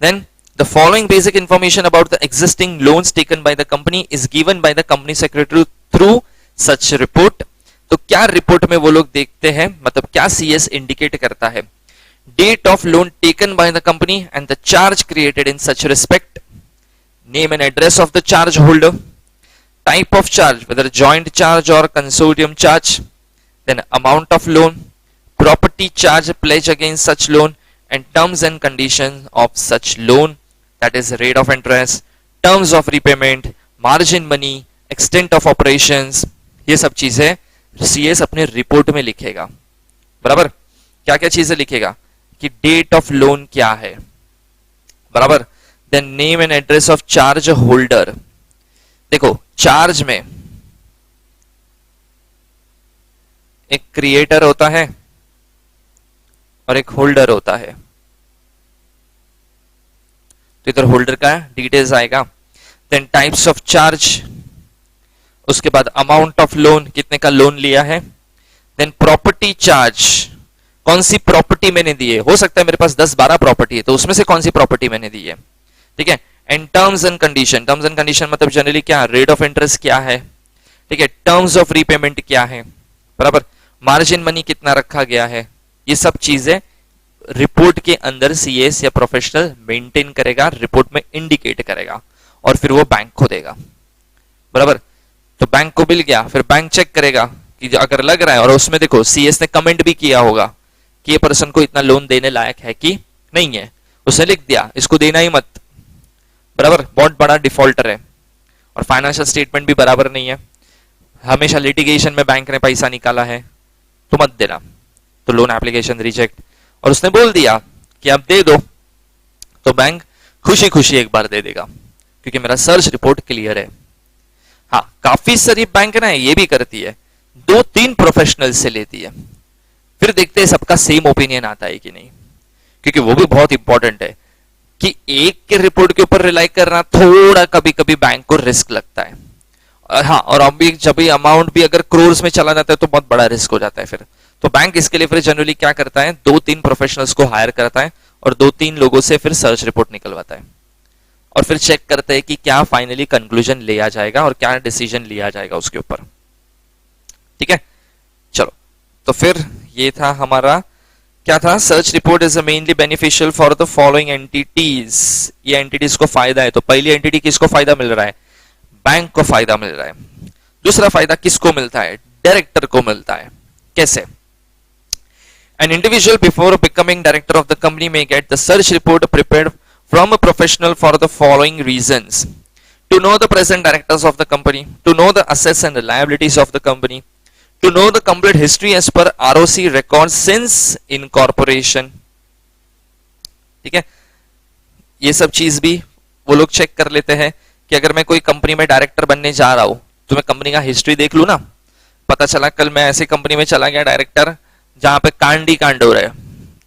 then the following basic information about the existing loans taken by the company is given by the company secretary through such report. तो क्या रिपोर्ट में वो लोग देखते हैं, मतलब क्या सीएस इंडिकेट करता है, date of loan taken by the company and the charge created in such respect, name and address of the charge holder, type of charge, whether joint charge or consortium charge, then amount of loan, property charge pledged against such loan, and terms and conditions of such loan, that is rate of interest, terms of repayment, margin money, extent of operations, ये सब चीजें CS अपने report में लिखेगा, बराबर। क्या क्या चीजें लिखेगा कि डेट ऑफ लोन क्या है, बराबर, then name and address of charge holder. देखो चार्ज में एक क्रिएटर होता है और एक होल्डर होता है, तो इधर होल्डर का डिटेल्स आएगा, देन टाइप्स ऑफ चार्ज, उसके बाद अमाउंट ऑफ लोन, कितने का लोन लिया है, देन प्रॉपर्टी चार्ज, कौन सी प्रॉपर्टी मैंने दी है, हो सकता है मेरे पास 10-12 प्रॉपर्टी है तो उसमें से कौन सी प्रॉपर्टी मैंने दी है, ठीक है, and terms and condition, terms and condition मतलब जनरली क्या, रेट ऑफ इंटरेस्ट क्या है, ठीक है, टर्म्स ऑफ रीपेमेंट क्या है, बराबर, मार्जिन मनी कितना रखा गया है, ये सब चीजें रिपोर्ट के अंदर सीएस या प्रोफेशनल मेंटेन करेगा, रिपोर्ट में इंडिकेट करेगा और फिर वो बैंक को देगा, बराबर। तो बैंक को मिल गया, फिर बैंक चेक करेगा कि अगर लग रहा है, और उसमें देखो सीएस ने कमेंट भी किया होगा कि ये पर्सन को इतना लोन देने लायक है कि नहीं है, उसने लिख दिया इसको देना ही मत, बराबर, बहुत बड़ा डिफॉल्टर है और फाइनेंशियल स्टेटमेंट भी बराबर नहीं है, हमेशा लिटिगेशन में बैंक ने पैसा निकाला है, तो मत देना, तो लोन एप्लीकेशन रिजेक्ट। और उसने बोल दिया कि आप दे दो, तो बैंक खुशी खुशी एक बार दे देगा क्योंकि मेरा सर्च रिपोर्ट क्लियर है। हाँ, काफी सारी बैंक ना ये भी करती है, 2-3 प्रोफेशनल से लेती है, फिर देखते हैं सबका सेम ओपिनियन आता है कि नहीं, क्योंकि वो भी बहुत इंपॉर्टेंट है कि एक के रिपोर्ट के ऊपर रिलाई करना थोड़ा कभी कभी बैंक को रिस्क लगता है। हाँ, और अभी जब भी अमाउंट भी अगर क्रोर्स में चला जाता है तो बहुत बड़ा रिस्क हो जाता है फिर, तो बैंक इसके लिए फिर जनरली क्या करता है, 2-3 प्रोफेशनल्स को हायर करता है और 2-3 लोगों से फिर सर्च रिपोर्ट निकलवाता है और फिर चेक करते हैं कि क्या फाइनली कंक्लूजन लिया जाएगा और क्या डिसीजन लिया जाएगा उसके ऊपर, ठीक है। चलो, तो फिर ये था हमारा क्या था, search report is mainly beneficial for the following entities, ये एंटिटीज को फायदा है, तो पहली एंटिटी किसको फायदा मिल रहा है, बैंक को फायदा मिल रहा है। दूसरा फायदा किसको मिलता है, डायरेक्टर को मिलता है। कैसे, an individual before becoming director of the company may get the search report prepared from a professional for the following reasons: to know the present directors of the company, to know the assets and the liabilities of the company, to know the complete history as per ROC records since incorporation, ठीक है। ये सब चीज भी वो लोग check कर लेते हैं कि अगर मैं कोई कंपनी में डायरेक्टर बनने जा रहा हूं तो मैं कंपनी का हिस्ट्री देख लूं ना, पता चला कल मैं ऐसी कंपनी में चला गया डायरेक्टर जहां पे कांड ही कांड हो रहा है,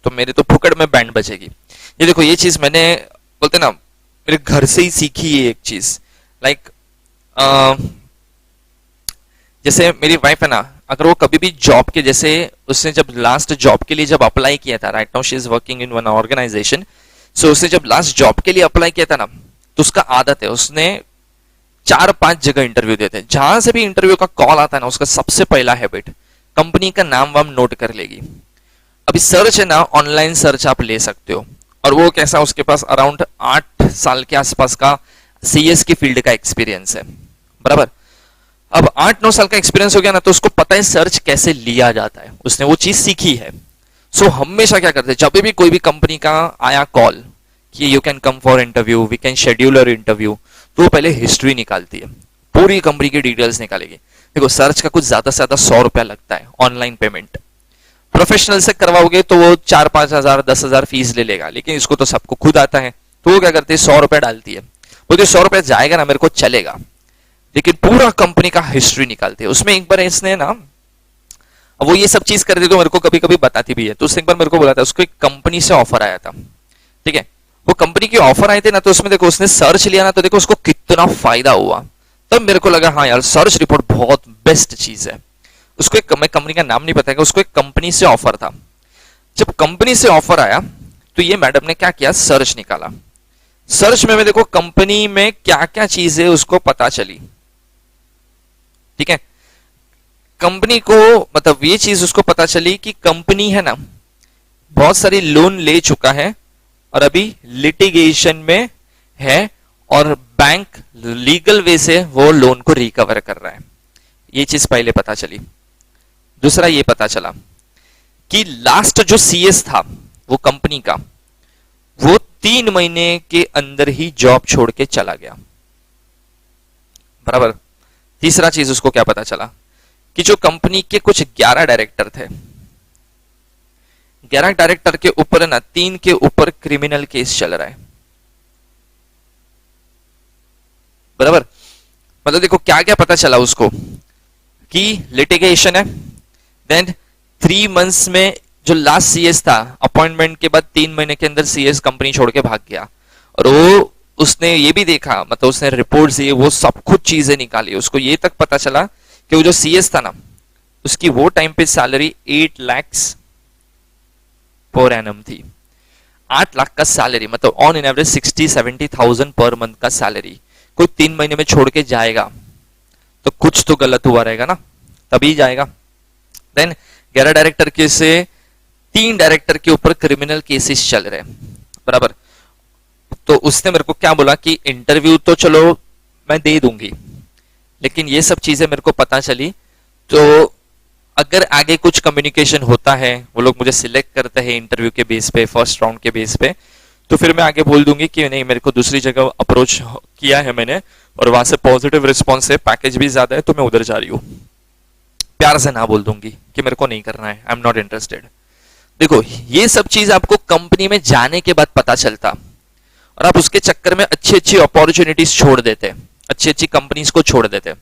तो मेरे तो फुकड़ में बैंड बजेगी। ये देखो, ये चीज मैंने, बोलते ना, मेरे घर से ही सीखी है एक चीज। लाइक जैसे मेरी वाइफ है ना, अगर वो कभी भी जॉब के, जैसे उसने जब लास्ट जॉब के लिए जब अप्लाई किया था, right now she is working in one organisation, so उसने जब लास्ट जॉब के लिए अप्लाई किया था ना, तो उसका आदत है, उसने 4-5 जगह इंटरव्यू देते हैं। जहां से भी इंटरव्यू का कॉल आता है ना, उसका सबसे पहला हैबिट कंपनी का नाम वाम नोट कर लेगी। अभी सर्च है ना, ऑनलाइन सर्च आप ले सकते हो, और वो कैसा, उसके पास अराउंड 8 साल के आसपास का सीएस की फील्ड का एक्सपीरियंस है, बराबर। अब 8-9 साल का एक्सपीरियंस हो गया ना, तो उसको पता है सर्च कैसे लिया जाता है, उसने वो चीज सीखी है। सो हमेशा क्या करते हैं, जब भी कोई भी कंपनी का आया कॉल कि you can come for interview, we can schedule your interview, तो वो पहले हिस्ट्री निकालती है, पूरी कंपनी की डिटेल्स निकालेगी। देखो, सर्च का कुछ ज्यादा से ज्यादा 100 रुपया लगता है ऑनलाइन पेमेंट। प्रोफेशनल से करवाओगे तो वो 4-5 हजार 10 हजार फीस ले लेगा, लेकिन इसको तो सबको खुद आता है, तो वो क्या करती है, 100 रुपया डालती है। वो जो 100 रुपया जाएगा ना, मेरे को चलेगा, लेकिन पूरा कंपनी का हिस्ट्री निकालते हैं। उसमें एक बार इसने ना, वो ये सब चीज कर देती, तो मेरे को कभी कभी बताती भी है। तो उसने एक बार मेरे को बोला था, उसको एक कंपनी से ऑफर आया था, ठीक है, वो कंपनी की ऑफर आए थे ना, तो उसमें देखो उसने सर्च लिया ना, तो देखो उसको कितना फायदा हुआ। तब मेरे को लगा हाँ यार, सर्च रिपोर्ट बहुत बेस्ट चीज है। उसको एक, मैं कंपनी का नाम नहीं बताएगा, उसको एक कंपनी से ऑफर था। जब कंपनी से ऑफर आया, तो ये मैडम ने क्या किया, सर्च निकाला। सर्च में देखो कंपनी में क्या क्या चीजें उसको पता चली, ठीक है। कंपनी को, मतलब ये चीज उसको पता चली कि कंपनी है ना, बहुत सारी लोन ले चुका है और अभी लिटिगेशन में है, और बैंक लीगल वे से वो लोन को रिकवर कर रहा है। ये चीज पहले पता चली। दूसरा ये पता चला कि लास्ट जो सीएस था वो कंपनी का, वो 3 महीने के अंदर ही जॉब छोड़ के चला गया, बराबर। तीसरा चीज उसको क्या पता चला कि जो कंपनी के कुछ 11 डायरेक्टर थे, 11 डायरेक्टर के ऊपर ना 3 के ऊपर क्रिमिनल केस चल रहा है, बराबर। मतलब देखो क्या क्या पता चला उसको कि लिटिगेशन है, देन 3 मंथ्स में जो लास्ट सीएस था, अपॉइंटमेंट के बाद 3 महीने के अंदर सीएस कंपनी छोड़ के भाग गया। और वो उसने ये भी देखा, मतलब उसने रिपोर्ट्स दिए, वो सब कुछ चीजें निकाली, उसको ये तक पता चला कि वो जो सीएस था ना, उसकी वो टाइम पे सैलरी 8 लाख पर एनम थी। 8 लाख का सैलरी, मतलब on an average 60-70,000 per month का सैलरी। कोई 3 महीने में छोड़ के जाएगा तो कुछ तो गलत हुआ रहेगा ना, तभी जाएगा। देन 11 डायरेक्टर के से 3 डायरेक्टर के ऊपर क्रिमिनल केसेस चल रहे हैं, बराबर। तो उसने मेरे को क्या बोला कि इंटरव्यू तो चलो मैं दे दूंगी, लेकिन ये सब चीजें मेरे को पता चली, तो अगर आगे कुछ कम्युनिकेशन होता है, वो लोग मुझे सिलेक्ट करते हैं इंटरव्यू के बेस पे, फर्स्ट राउंड के बेस पे, तो फिर मैं आगे बोल दूंगी कि नहीं, मेरे को दूसरी जगह अप्रोच किया है मैंने, और वहां से पॉजिटिव रिस्पॉन्स है, पैकेज भी ज्यादा है, तो मैं उधर जा रही हूँ। प्यार से ना बोल दूंगी कि मेरे को नहीं करना है, आई एम नॉट इंटरेस्टेड। देखो, ये सब चीज आपको कंपनी में जाने के बाद पता चलता, और आप उसके चक्कर में अच्छी अच्छी अपॉर्चुनिटीज छोड़ देते, अच्छी अच्छी कंपनीज को छोड़ देते,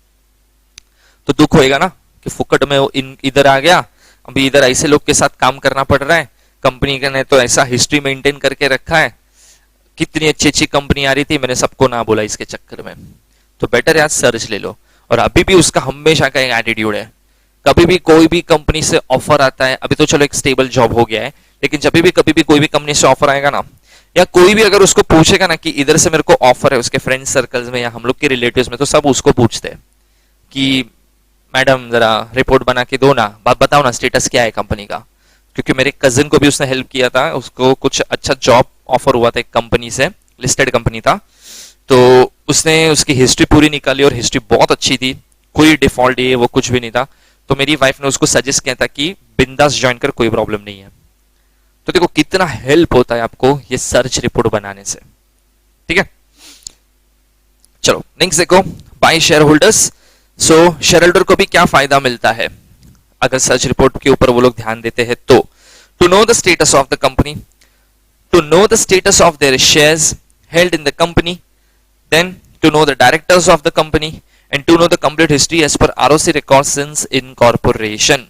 तो दुख होएगा ना कि फुकट में इधर आ गया, अभी इधर ऐसे लोग के साथ काम करना पड़ रहा है, कंपनी ने तो ऐसा हिस्ट्री मेंटेन करके रखा है, कितनी अच्छी अच्छी कंपनी आ रही थी, मैंने सबको ना बोला इसके चक्कर में। तो बेटर यार सर्च ले लो। और अभी भी उसका हमेशा का एक एटीट्यूड है, कभी भी कोई भी कंपनी से ऑफर आता है, अभी तो चलो एक स्टेबल जॉब हो गया है, लेकिन जब भी कभी भी कोई भी कंपनी से ऑफर आएगा ना, या कोई भी अगर उसको पूछेगा ना कि इधर से मेरे को ऑफर है, उसके फ्रेंड सर्कल्स में या हम लोग के रिलेटिव्स में, तो सब उसको पूछते हैं कि मैडम जरा रिपोर्ट बना के दो ना, बात बताओ ना स्टेटस क्या है कंपनी का। क्योंकि मेरे कजिन को भी उसने हेल्प किया था, उसको कुछ अच्छा जॉब ऑफर हुआ था एक कंपनी से, लिस्टेड कंपनी था, तो उसने उसकी हिस्ट्री पूरी निकाली और हिस्ट्री बहुत अच्छी थी, कोई डिफॉल्ट ये वो कुछ भी नहीं था। तो मेरी वाइफ ने उसको सजेस्ट किया था कि बिंदास ज्वाइन कर, कोई प्रॉब्लम नहीं है। तो देखो कितना हेल्प होता है आपको ये सर्च रिपोर्ट बनाने से, ठीक है। चलो नेक्स्ट देखो, by shareholders. So shareholder को भी क्या फायदा मिलता है अगर सर्च रिपोर्ट के ऊपर वो लोग ध्यान देते हैं तो, to know the status of the company, to know the status of their shares held in the company, then to know the directors of the company, and to know the complete history as per ROC records since incorporation.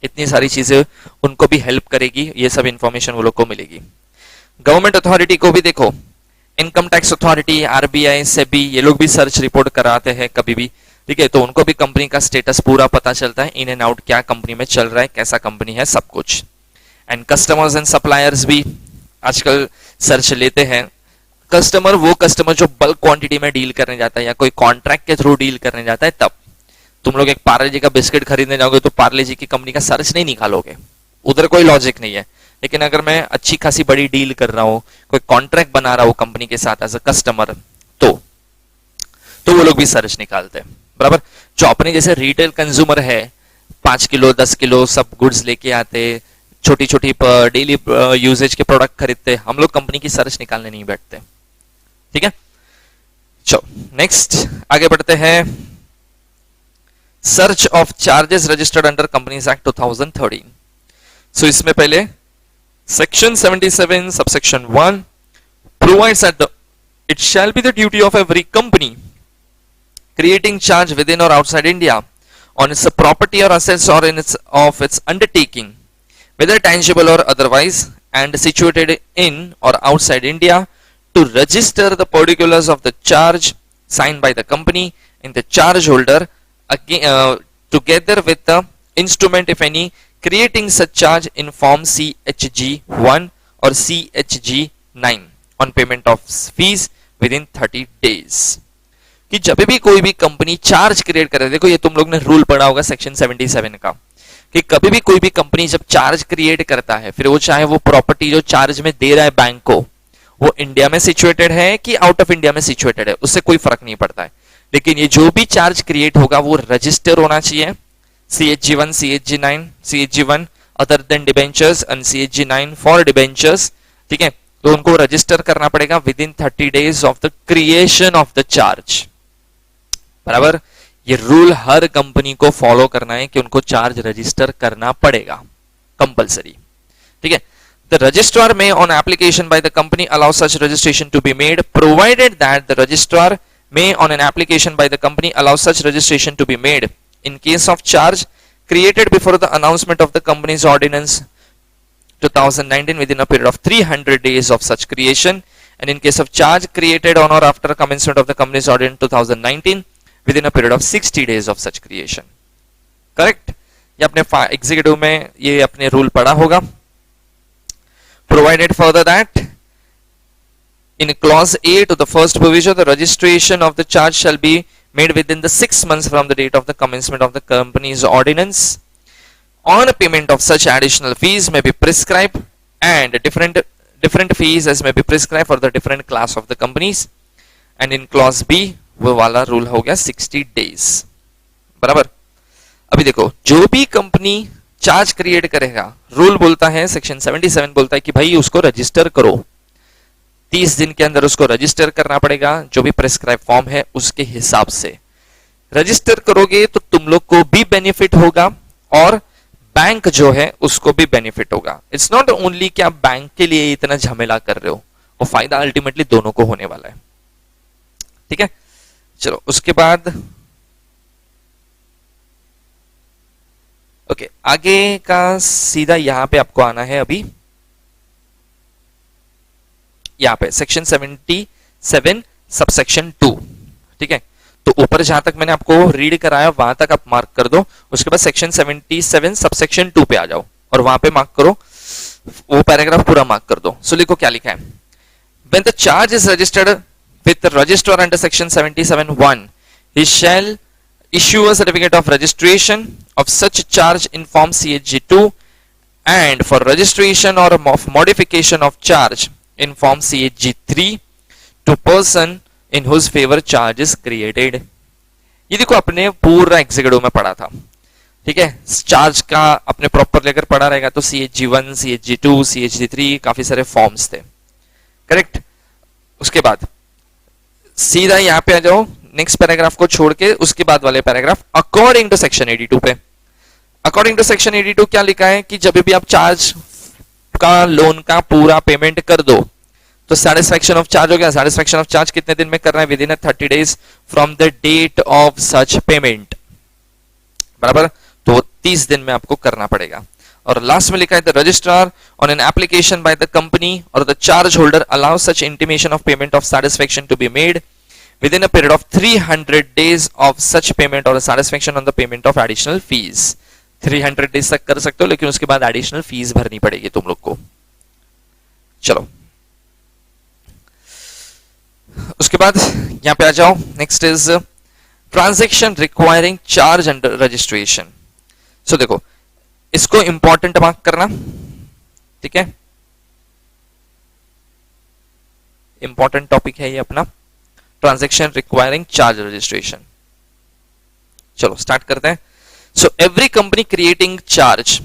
इतनी सारी चीजें उनको भी help करेगी, ये सब information वो लोग को मिलेगी। गवर्नमेंट अथॉरिटी को भी देखो, income tax authority, RBI, SEBI, ये लोग भी सर्च रिपोर्ट कराते हैं कभी भी, ठीक है, तो उनको भी कंपनी का स्टेटस पूरा पता चलता है, इन एंड आउट क्या कंपनी में चल रहा है, कैसा कंपनी है, सब कुछ। एंड कस्टमर्स एंड सप्लायर्स भी आजकल सर्च लेते हैं। कस्टमर वो कस्टमर जो बल्क क्वांटिटी में डील करने जाता है या कोई कॉन्ट्रैक्ट के थ्रू डील करने जाता है, तब तुम लोग एक पार्ले जी का बिस्किट खरीदने जाओगे तो पार्ले जी की कंपनी का सर्च नहीं निकालोगे, उधर कोई लॉजिक नहीं है। लेकिन अगर मैं अच्छी खासी बड़ी डील कर रहा हूं, कोई कॉन्ट्रैक्ट बना रहा हूं कंपनी के साथ एज अ कस्टमर, तो वो लोग भी सर्च निकालते हैं, बराबर। जो अपने जैसे रिटेल कंज्यूमर है, 5 किलो 10 किलो सब गुड्स लेके आते, छोटी छोटी डेली यूजेज के प्रोडक्ट खरीदते, हम लोग कंपनी की सर्च निकालने नहीं बैठते, ठीक है। चलो नेक्स्ट आगे बढ़ते हैं। Search of charges registered under companies act 2013। सो इसमें पहले section 77 subsection 1 provides that it shall be the duty of every company creating charge within or outside India on its property or assets or in its undertaking, whether tangible or otherwise, and situated in or outside India, to register the particulars of the charge signed by the company in the charge holder together with the instrument, if any, creating such charge in form CHG1 or CHG9 on payment of fees within 30 days। कि जब भी कोई भी company charge create करे, देखो ये तुम लोग ने रूल पढ़ा होगा सेक्शन 77 का, कि कभी भी कोई भी कंपनी जब चार्ज क्रिएट करता है, फिर वो चाहे वो प्रॉपर्टी जो चार्ज में दे रहा है बैंक को, वो इंडिया में सिचुएटेड है कि आउट ऑफ इंडिया में सिचुएटेड है, उससे कोई फर्क नहीं पड़ता है। लेकिन ये जो भी चार्ज क्रिएट होगा वो रजिस्टर होना चाहिए, CHG1, CHG9, CHG1 other than debentures and CHG9 for debentures, ठीक है। तो उनको रजिस्टर करना पड़ेगा with in 30 days of the creation of the charge, बराबर। ये रूल हर कंपनी को फॉलो करना है कि उनको चार्ज रजिस्टर करना पड़ेगा, कंपलसरी, ठीक है। The registrar may on application by the company allow such registration to be made, provided that the registrar may on an application by the company allow such registration to be made in case of charge created before the announcement of the company's ordinance 2019 within a period of 300 days of such creation, and in case of charge created on or after commencement of the company's ordinance 2019 within a period of 60 days of such creation। Correct, ये अपने executive में ये अपने rule पढ़ा होगा। Provided further that in clause A to the first provision, the registration of the charge shall be made within the 6 months from the date of the commencement of the company's ordinance. On payment of such additional fees may be prescribed, and different fees as may be prescribed for the different class of the companies. And in clause B वो वाला rule हो गया 60 days, बराबर। अभी देखो, जो भी company charge create करेगा, रूल बोलता है सेक्शन 77 बोलता है कि भाई उसको रजिस्टर करो, 30 दिन के अंदर उसको रजिस्टर करना पड़ेगा, जो भी प्रेस्क्राइब फॉर्म है उसके हिसाब से रजिस्टर करोगे तो तुम लोग को भी बेनिफिट होगा और बैंक जो है उसको भी बेनिफिट होगा। इट्स नॉट ओनली कि आप बैंक के लिए इतना झमेला कर रहे हो, वो फायदा अल्टीमेटली दोनों को होने वाला है, ठीक है। चलो उसके बाद ओके, आगे का सीधा यहां पे आपको आना है। अभी यहां पे सेक्शन 77 सबसेक्शन 2, ठीक है। तो ऊपर जहां तक मैंने आपको रीड कराया वहां तक आप मार्क कर दो, उसके बाद सेक्शन 77 सबसेक्शन 2 पे आ जाओ और वहां पे मार्क करो, वो पैराग्राफ पूरा मार्क कर दो। सो लिखो क्या लिखा है। When the charge is registered with the registrar under section 77(1), he shall issue a certificate of registration of such charge in form CHG2, and for registration or of modification of charge in form CHG3 to person in whose favor charge is created। ये देखो अपने पूरा executive में पढ़ा था, ठीक है। Charge का अपने प्रॉपर लेकर पढ़ा रहेगा तो CHG1, CHG2, CHG3 काफी सारे फॉर्म्स थे, करेक्ट। उसके बाद सीधा यहाँ पे आ जाओ, नेक्स्ट पैराग्राफ को छोड़ के उसके बाद वाले पैराग्राफ अकॉर्डिंग टू सेक्शन 82 पे। अकॉर्डिंग टू सेक्शन 82 क्या लिखा है कि जब भी आप चार्ज का लोन का पूरा पेमेंट कर दो तो सैटिस्फैक्शन ऑफ चार्ज हो गया। सैटिस्फैक्शन ऑफ चार्ज कितने दिन में करना है? Within 30 days from the date of such payment, बराबर। तो वो 30 दिन में आपको करना पड़ेगा। और लास्ट में लिखा है the registrar on an application by the company or the charge holder allow such intimation of payment of satisfaction to be made within a period of 300 days of such payment or a satisfaction on the payment of additional fees। 300 days तक कर सकते हो, लेकिन उसके बाद additional fees भरनी पड़ेगी तुम लोग को। चलो उसके बाद यहां पे आ जाओ। Next is transaction requiring charge under registration. So देखो इसको इंपॉर्टेंट मार्क करना, ठीक है, इंपॉर्टेंट टॉपिक है ये अपना, ट्रांजैक्शन रिक्वायरिंग चार्ज रजिस्ट्रेशन। चलो स्टार्ट करते हैं। So every company creating charge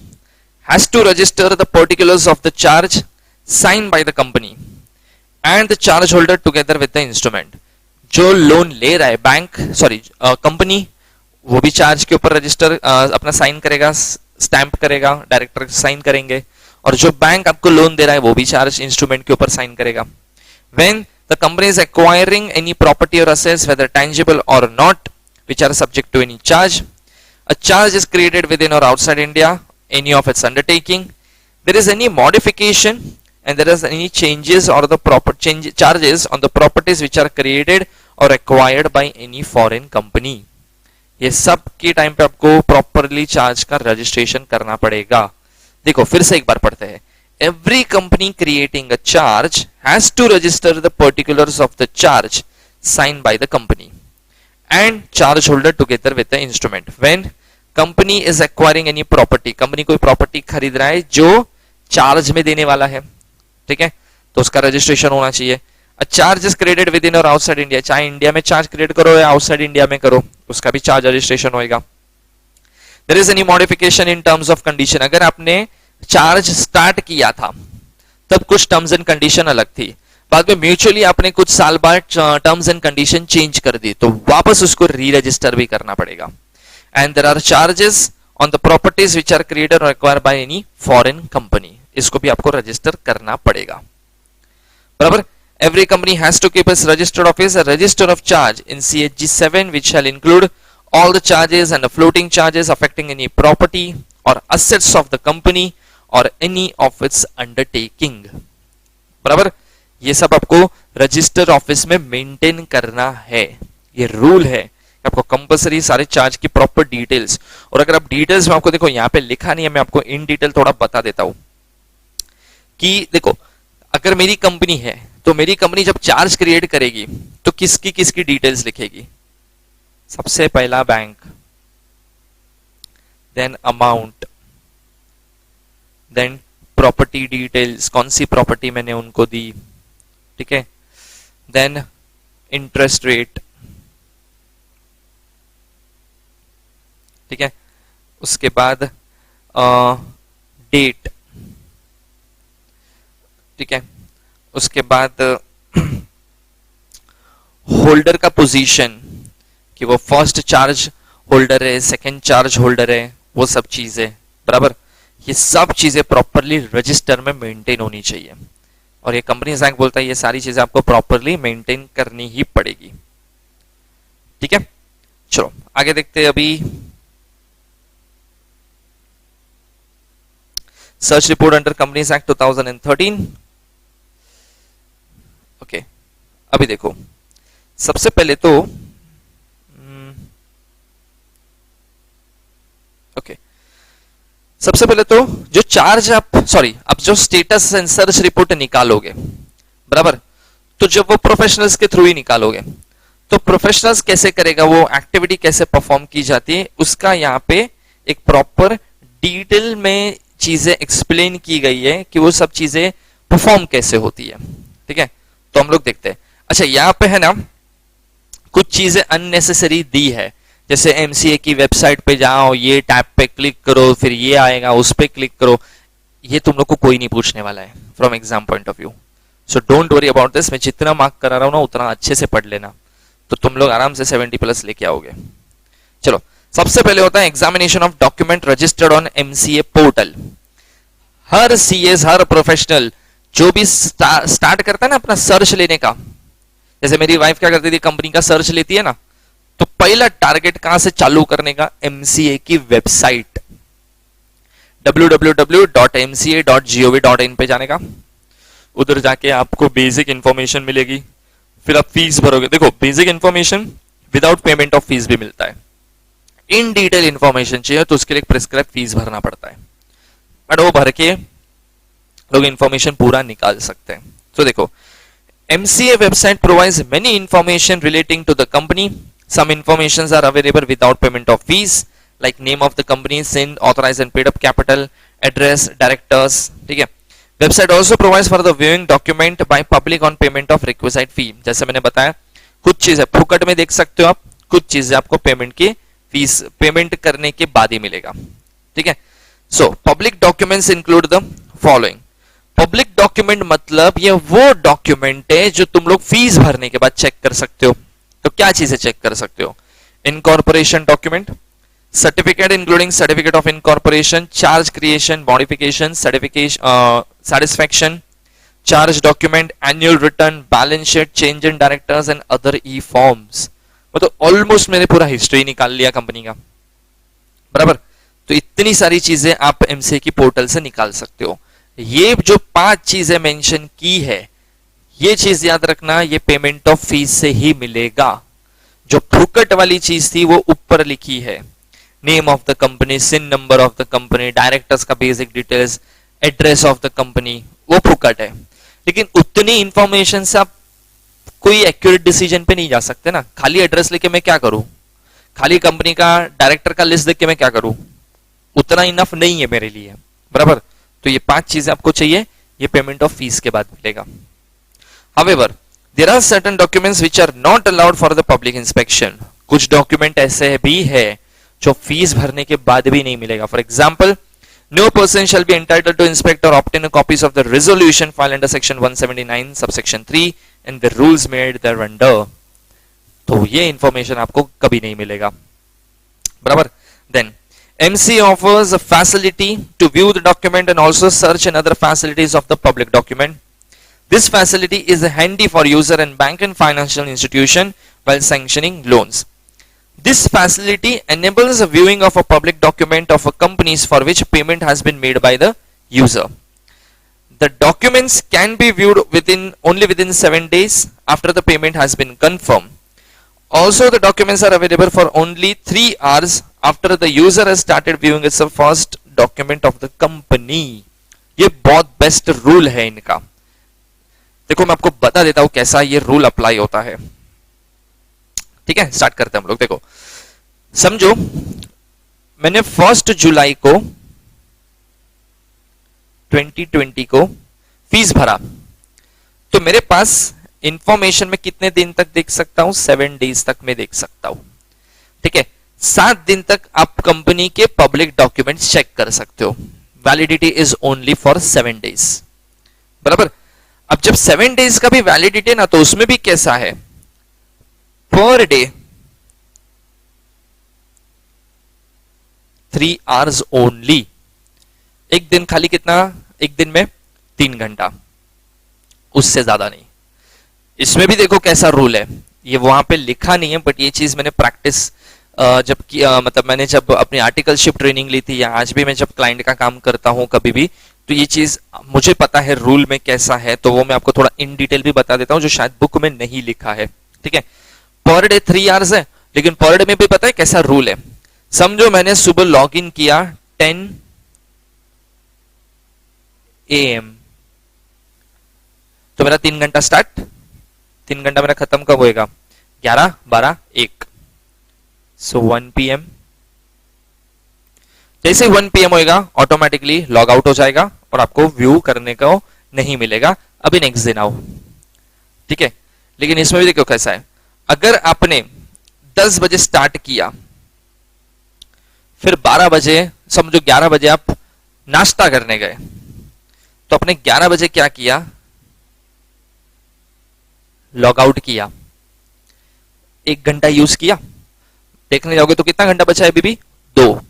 has to register the particulars of the charge sign by the company and the charge holder together with the instrument. जो loan ले रहा है bank, sorry company, वो भी charge के ऊपर रजिस्टर अपना sign करेगा, स्टैंप करेगा, डायरेक्टर साइन करेंगे, और जो बैंक आपको लोन दे रहा है वो भी चार्ज इंस्ट्रूमेंट के ऊपर साइन करेगा। When the company is acquiring any property or assets whether tangible or not which are subject to any charge, a charge is created within or outside India any of its undertaking, there is any modification and there is any changes or the charges on the properties which are created or acquired by any foreign company। ये सब के time पे आपको properly charge का registration करना पड़ेगा। देखो फिर से एक बार पढ़ते हैं। Every company creating a charge has to register the particulars of the charge signed by the company and charge holder together with the instrument। When company is acquiring any property, company कोई property खरीद रहा है जो charge में देने वाला है, ठीक है, तो उसका रजिस्ट्रेशन होना चाहिए। A charge is created within or outside India, चाहे इंडिया में चार्ज क्रिएट करो या आउटसाइड इंडिया में करो, उसका भी चार्ज रजिस्ट्रेशन होएगा। There is any modification in terms of condition, अगर आपने चार्ज स्टार्ट किया था तब कुछ टर्म्स एंड कंडीशन अलग थी, बाद में म्यूचुअली आपने कुछ साल बाद टर्म्स एंड कंडीशन चेंज कर दी, तो वापस उसको री रजिस्टर भी करना पड़ेगा। And there are charges on the properties which are created or acquired by any foreign company, इसको भी आपको रजिस्टर करना पड़ेगा, बराबर। Every company has to keep its registered office a register of charge in CHG 7 which shall include all the charges and the floating charges affecting any property or assets of the company और any of its undertaking, बराबर। ये सब आपको register office में maintain करना है, ये rule है कि आपको कंपलसरी सारे चार्ज की प्रॉपर डिटेल्स। और अगर आप डिटेल्स में आपको देखो यहाँ पे लिखा नहीं है, मैं आपको इन डिटेल थोड़ा बता देता हूं कि देखो अगर मेरी कंपनी है तो मेरी कंपनी जब चार्ज क्रिएट करेगी तो किसकी किसकी डिटेल्स लिखेगी। सबसे पहला bank, then amount, then property details, कौन सी प्रॉपर्टी मैंने उनको दी, ठीक है, देन इंटरेस्ट रेट, ठीक है, उसके बाद डेट, ठीक है, उसके बाद होल्डर का पोजीशन कि वो फर्स्ट चार्ज होल्डर है, सेकंड चार्ज होल्डर है, वो सब चीजें, बराबर। ये सब चीजें प्रॉपरली रजिस्टर में मेंटेन होनी चाहिए और ये कंपनी एक्ट बोलता है ये सारी चीजें आपको प्रॉपरली मेंटेन करनी ही पड़ेगी, ठीक है। चलो आगे देखते हैं। अभी search report under companies act 2013। Okay, अभी देखो सबसे पहले तो ओके सबसे पहले तो जो चार्ज आप अब जो स्टेटस एंड सर्च रिपोर्ट निकालोगे, बराबर, तो जब वो प्रोफेशनल्स के थ्रू ही निकालोगे तो प्रोफेशनल्स कैसे करेगा, वो एक्टिविटी कैसे परफॉर्म की जाती है, उसका यहाँ पे एक प्रॉपर डिटेल में चीजें एक्सप्लेन की गई है कि वो सब चीजें परफॉर्म कैसे होती है, ठीक है। तो हम लोग देखते हैं। अच्छा यहाँ पे है ना कुछ चीजें अननेसेसरी दी है, जैसे MCA की वेबसाइट पे जाओ, ये टैब पे क्लिक करो, फिर ये आएगा, उस पे क्लिक करो, ये तुम लोग को कोई नहीं पूछने वाला है from exam point of view. So don't worry about this. मैं जितना मार्क करा रहा हूं ना उतना अच्छे से पढ़ लेना, तो तुम लोग आराम से 70+ लेके आओगे। चलो सबसे पहले होता है examination of document registered on MCA portal. Her CS, her professional जो भी स्टार्ट करता है ना अपना सर्च लेने का, जैसे मेरी वाइफ क्या करती थी, कंपनी का सर्च लेती है ना, तो पहला टारगेट कहां से चालू करने का, एमसीए की वेबसाइट www.mca.gov.in पे जाने का, उधर जाके आपको बेसिक इंफॉर्मेशन मिलेगी, फिर आप फीस भरोगे। देखो basic information without payment of fees भी मिलता है, इन डिटेल इंफॉर्मेशन चाहिए तो उसके लिए प्रिस्क्राइब फीस भरना पड़ता है, बट वो भर के लोग इंफॉर्मेशन पूरा निकाल सकते हैं। तो देखो MCA website provides many information relating to the company. Some informations are available without payment of fees, like name of the company, SIN, authorized and paid up capital, address, directors. ठीक है। Website also provides for the viewing document by public on payment of requisite fee. जैसे मैंने बताया कुछ चीजें फुकट में देख सकते हो आप, कुछ चीजें आपको पेमेंट की फीस पेमेंट करने के बाद ही मिलेगा। ठीक है। So public documents include the following. Public document मतलब ये वो डॉक्यूमेंट है जो तुम लोग फीस भरने के बाद चेक कर सकते हो। तो क्या चीजें चेक कर सकते हो, incorporation document, certificate including certificate of incorporation, charge creation, modification, certification, satisfaction, charge document, annual return, balance sheet, change in directors and other E forms. मतलब ऑलमोस्ट मैंने पूरा हिस्ट्री निकाल लिया कंपनी का, बराबर। तो इतनी सारी चीजें आप एमसीए की पोर्टल से निकाल सकते हो। ये जो 5 चीजें मेंशन की है, ये चीज याद रखना, ये पेमेंट ऑफ फीस से ही मिलेगा। जो फुकट वाली चीज थी वो ऊपर लिखी है, name of the company, CIN number of the company, directors का basic details, address of the company, वो फुकट है। लेकिन उतनी इंफॉर्मेशन से आप कोई एक्यूरेट डिसीजन पे नहीं जा सकते ना। खाली एड्रेस लेके मैं क्या करूं, खाली कंपनी का डायरेक्टर का लिस्ट देख के मैं क्या करूं, उतना इनफ नहीं है मेरे लिए, बराबर। तो ये 5 चीजें आपको चाहिए, ये पेमेंट ऑफ फीस के बाद मिलेगा। However, there are certain documents which are not allowed for the public inspection. कुछ डॉक्यूमेंट ऐसे भी है जो फीस भरने के बाद भी नहीं मिलेगा। For example, no person shall be entitled to inspect or obtain a copies of the resolution filed under section 179 subsection 3 and the rules made thereunder. तो ये इंफॉर्मेशन आपको कभी नहीं मिलेगा, बराबर। Then MCA offers a facility to view the document and also search and other facilities of the public document. This facility is handy for user and bank and financial institution while sanctioning loans. This facility enables a viewing of a public document of a companies for which payment has been made by the user. The documents can be viewed only within 7 days after the payment has been confirmed. Also, the documents are available for only 3 hours after the user has started viewing its first document of the company. ये बहुत best rule है इनका। देखो मैं आपको बता देता हूं कैसा ये रूल अप्लाई होता है। ठीक है, स्टार्ट करते हैं हम लोग। देखो समझो मैंने 1 जुलाई को 2020 को फीस भरा, तो मेरे पास इंफॉर्मेशन में कितने दिन तक देख सकता हूं, 7 डेज तक मैं देख सकता हूं। ठीक है, 7 दिन तक आप कंपनी के पब्लिक डॉक्यूमेंट्स चेक कर सकते हो। Validity is only for 7 days, बराबर। अब जब 7 डेज का भी वैलिडिटी ना, तो उसमें भी कैसा है, पर डे 3 hours ओनली। एक दिन खाली कितना, एक दिन में 3 घंटा, उससे ज्यादा नहीं। इसमें भी देखो कैसा रूल है, ये वहां पे लिखा नहीं है, बट ये चीज मैंने प्रैक्टिस जब मतलब मैंने जब अपनी आर्टिकलशिप ट्रेनिंग ली थी, या आज भी मैं जब क्लाइंट का काम करता हूं कभी भी, तो ये चीज मुझे पता है रूल में कैसा है, तो वो मैं आपको थोड़ा इन डिटेल भी बता देता हूं जो शायद बुक में नहीं लिखा है। ठीक है, पर डे 3 hours है, लेकिन पर डे में भी पता है कैसा रूल है। समझो मैंने सुबह लॉग इन किया 10 AM, तो मेरा 3 घंटा स्टार्ट, 3 घंटा मेरा खत्म कब होएगा, 11, 12, 1, सो 1 PM। जैसे 1 PM होएगा ऑटोमेटिकली लॉग आउट हो जाएगा और आपको व्यू करने को नहीं मिलेगा। अभी नेक्स्ट दिन आओ, ठीक है। लेकिन इसमें भी देखो कैसा है, अगर आपने 10 बजे स्टार्ट किया, फिर 12 बजे, समझो 11 बजे आप नाश्ता करने गए, तो आपने 11 बजे क्या किया, लॉग आउट किया, 1 घंटा यूज किया। देखने जाओगे तो कितना घंटा बचा है अभी भी, 2।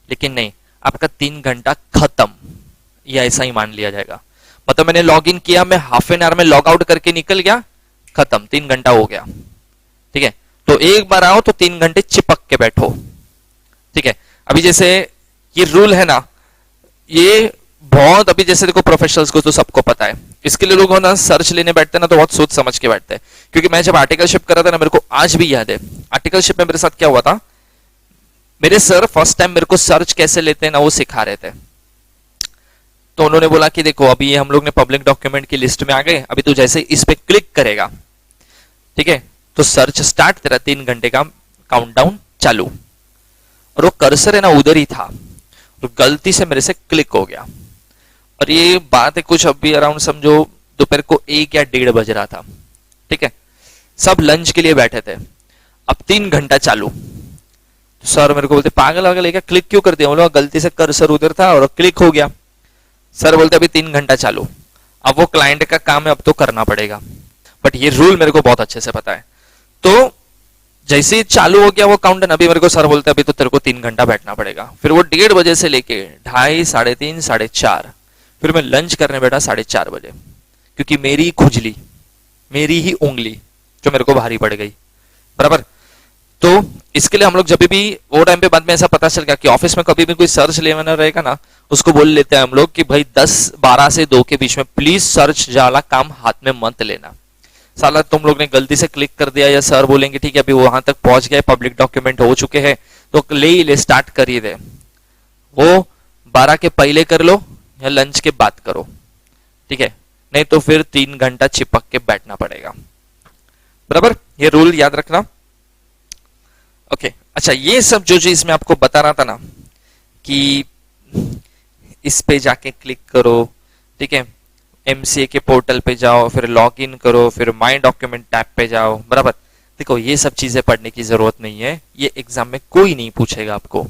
लेकिन नहीं, आपका 3 घंटा खत्म, या ऐसा ही मान लिया जाएगा। मतलब मैंने लॉग इन किया, मैं हाफ एन आवर में लॉग आउट करके निकल गया, खत्म, 3 घंटा हो गया। ठीक है, तो एक बार आओ तो 3 घंटे चिपक के बैठो, ठीक है। अभी जैसे ये रूल है ना, ये बहुत, अभी जैसे देखो प्रोफेशनल्स को तो सबको पता है, इसके लिए लोग ना सर्च लेने बैठते हैं ना तो बहुत सोच समझ के बैठते हैं। क्योंकि मैं जब आर्टिकलशिप कर रहा था ना, मेरे को आज भी याद है आर्टिकलशिप में मेरे साथ क्या हुआ था। मेरे सर फर्स्ट टाइम मेरे को सर्च कैसे लेते हैं ना वो सिखा रहे थे। तो उन्होंने बोला कि देखो अभी हम लोग ने पब्लिक डॉक्यूमेंट की लिस्ट में आ गए, अभी तू जैसे इस पे क्लिक करेगा, ठीक है, तो सर्च स्टार्ट, तेरा 3 घंटे का काउंटडाउन चालू। और वो कर्सर है ना उधर ही था, और गलती से मेरे से क्लिक हो गया। और ये बात है कुछ अभी अराउंड समझो दोपहर को 1 या 1:30 बज रहा था, ठीक है, सब लंच के लिए बैठे थे। अब 3 घंटा चालू। तो सर मेरे को बोलते पागल वागल है क्या, क्लिक क्यों कर दिया? बोला गलती से कर्सर उधर था और क्लिक हो गया। सर बोलते अभी 3 घंटा चालू। अब वो क्लाइंट का काम है, अब तो करना पड़ेगा, बट ये रूल मेरे को बहुत अच्छे से पता है। तो जैसे ही चालू हो गया वो काउंटडाउन, अभी मेरे को सर बोलते अभी तो तेरे को 3 घंटा बैठना पड़ेगा। फिर वो 1:30 बजे से लेके 2:30, 3:30, 4:30, फिर मैं लंच करने बैठा 4:30 बजे, क्योंकि मेरी खुजली, मेरी ही उंगली जो मेरे को भारी पड़ गई, बराबर। तो इसके लिए हम लोग जब भी वो टाइम पे बाद में ऐसा पता चल गया कि ऑफिस में कभी भी कोई सर्च लेना रहेगा ना, उसको बोल लेते हैं हम लोग कि भाई 10-12 से 2 के बीच में प्लीज सर्च वाला काम हाथ में मत लेना। साला तुम लोग ने गलती से क्लिक कर दिया, या सर बोलेंगे ठीक है अभी वहां तक पहुंच गए, पब्लिक डॉक्यूमेंट हो चुके हैं, तो ले ही ले, स्टार्ट कर ही दे। वो 12 के पहले कर लो या लंच के बाद करो, ठीक है, नहीं तो फिर 3 घंटा चिपक के बैठना पड़ेगा, बराबर। ये रूल याद रखना। ओके, अच्छा, ये सब जो चीज मैं आपको बता रहा था ना कि इस पे जाके क्लिक करो, ठीक है, एमसीए के पोर्टल पे जाओ, फिर लॉग इन करो, फिर माई डॉक्यूमेंट टैब पे जाओ, बराबर। देखो ये सब चीजें पढ़ने की जरूरत नहीं है, ये एग्जाम में कोई नहीं पूछेगा आपको,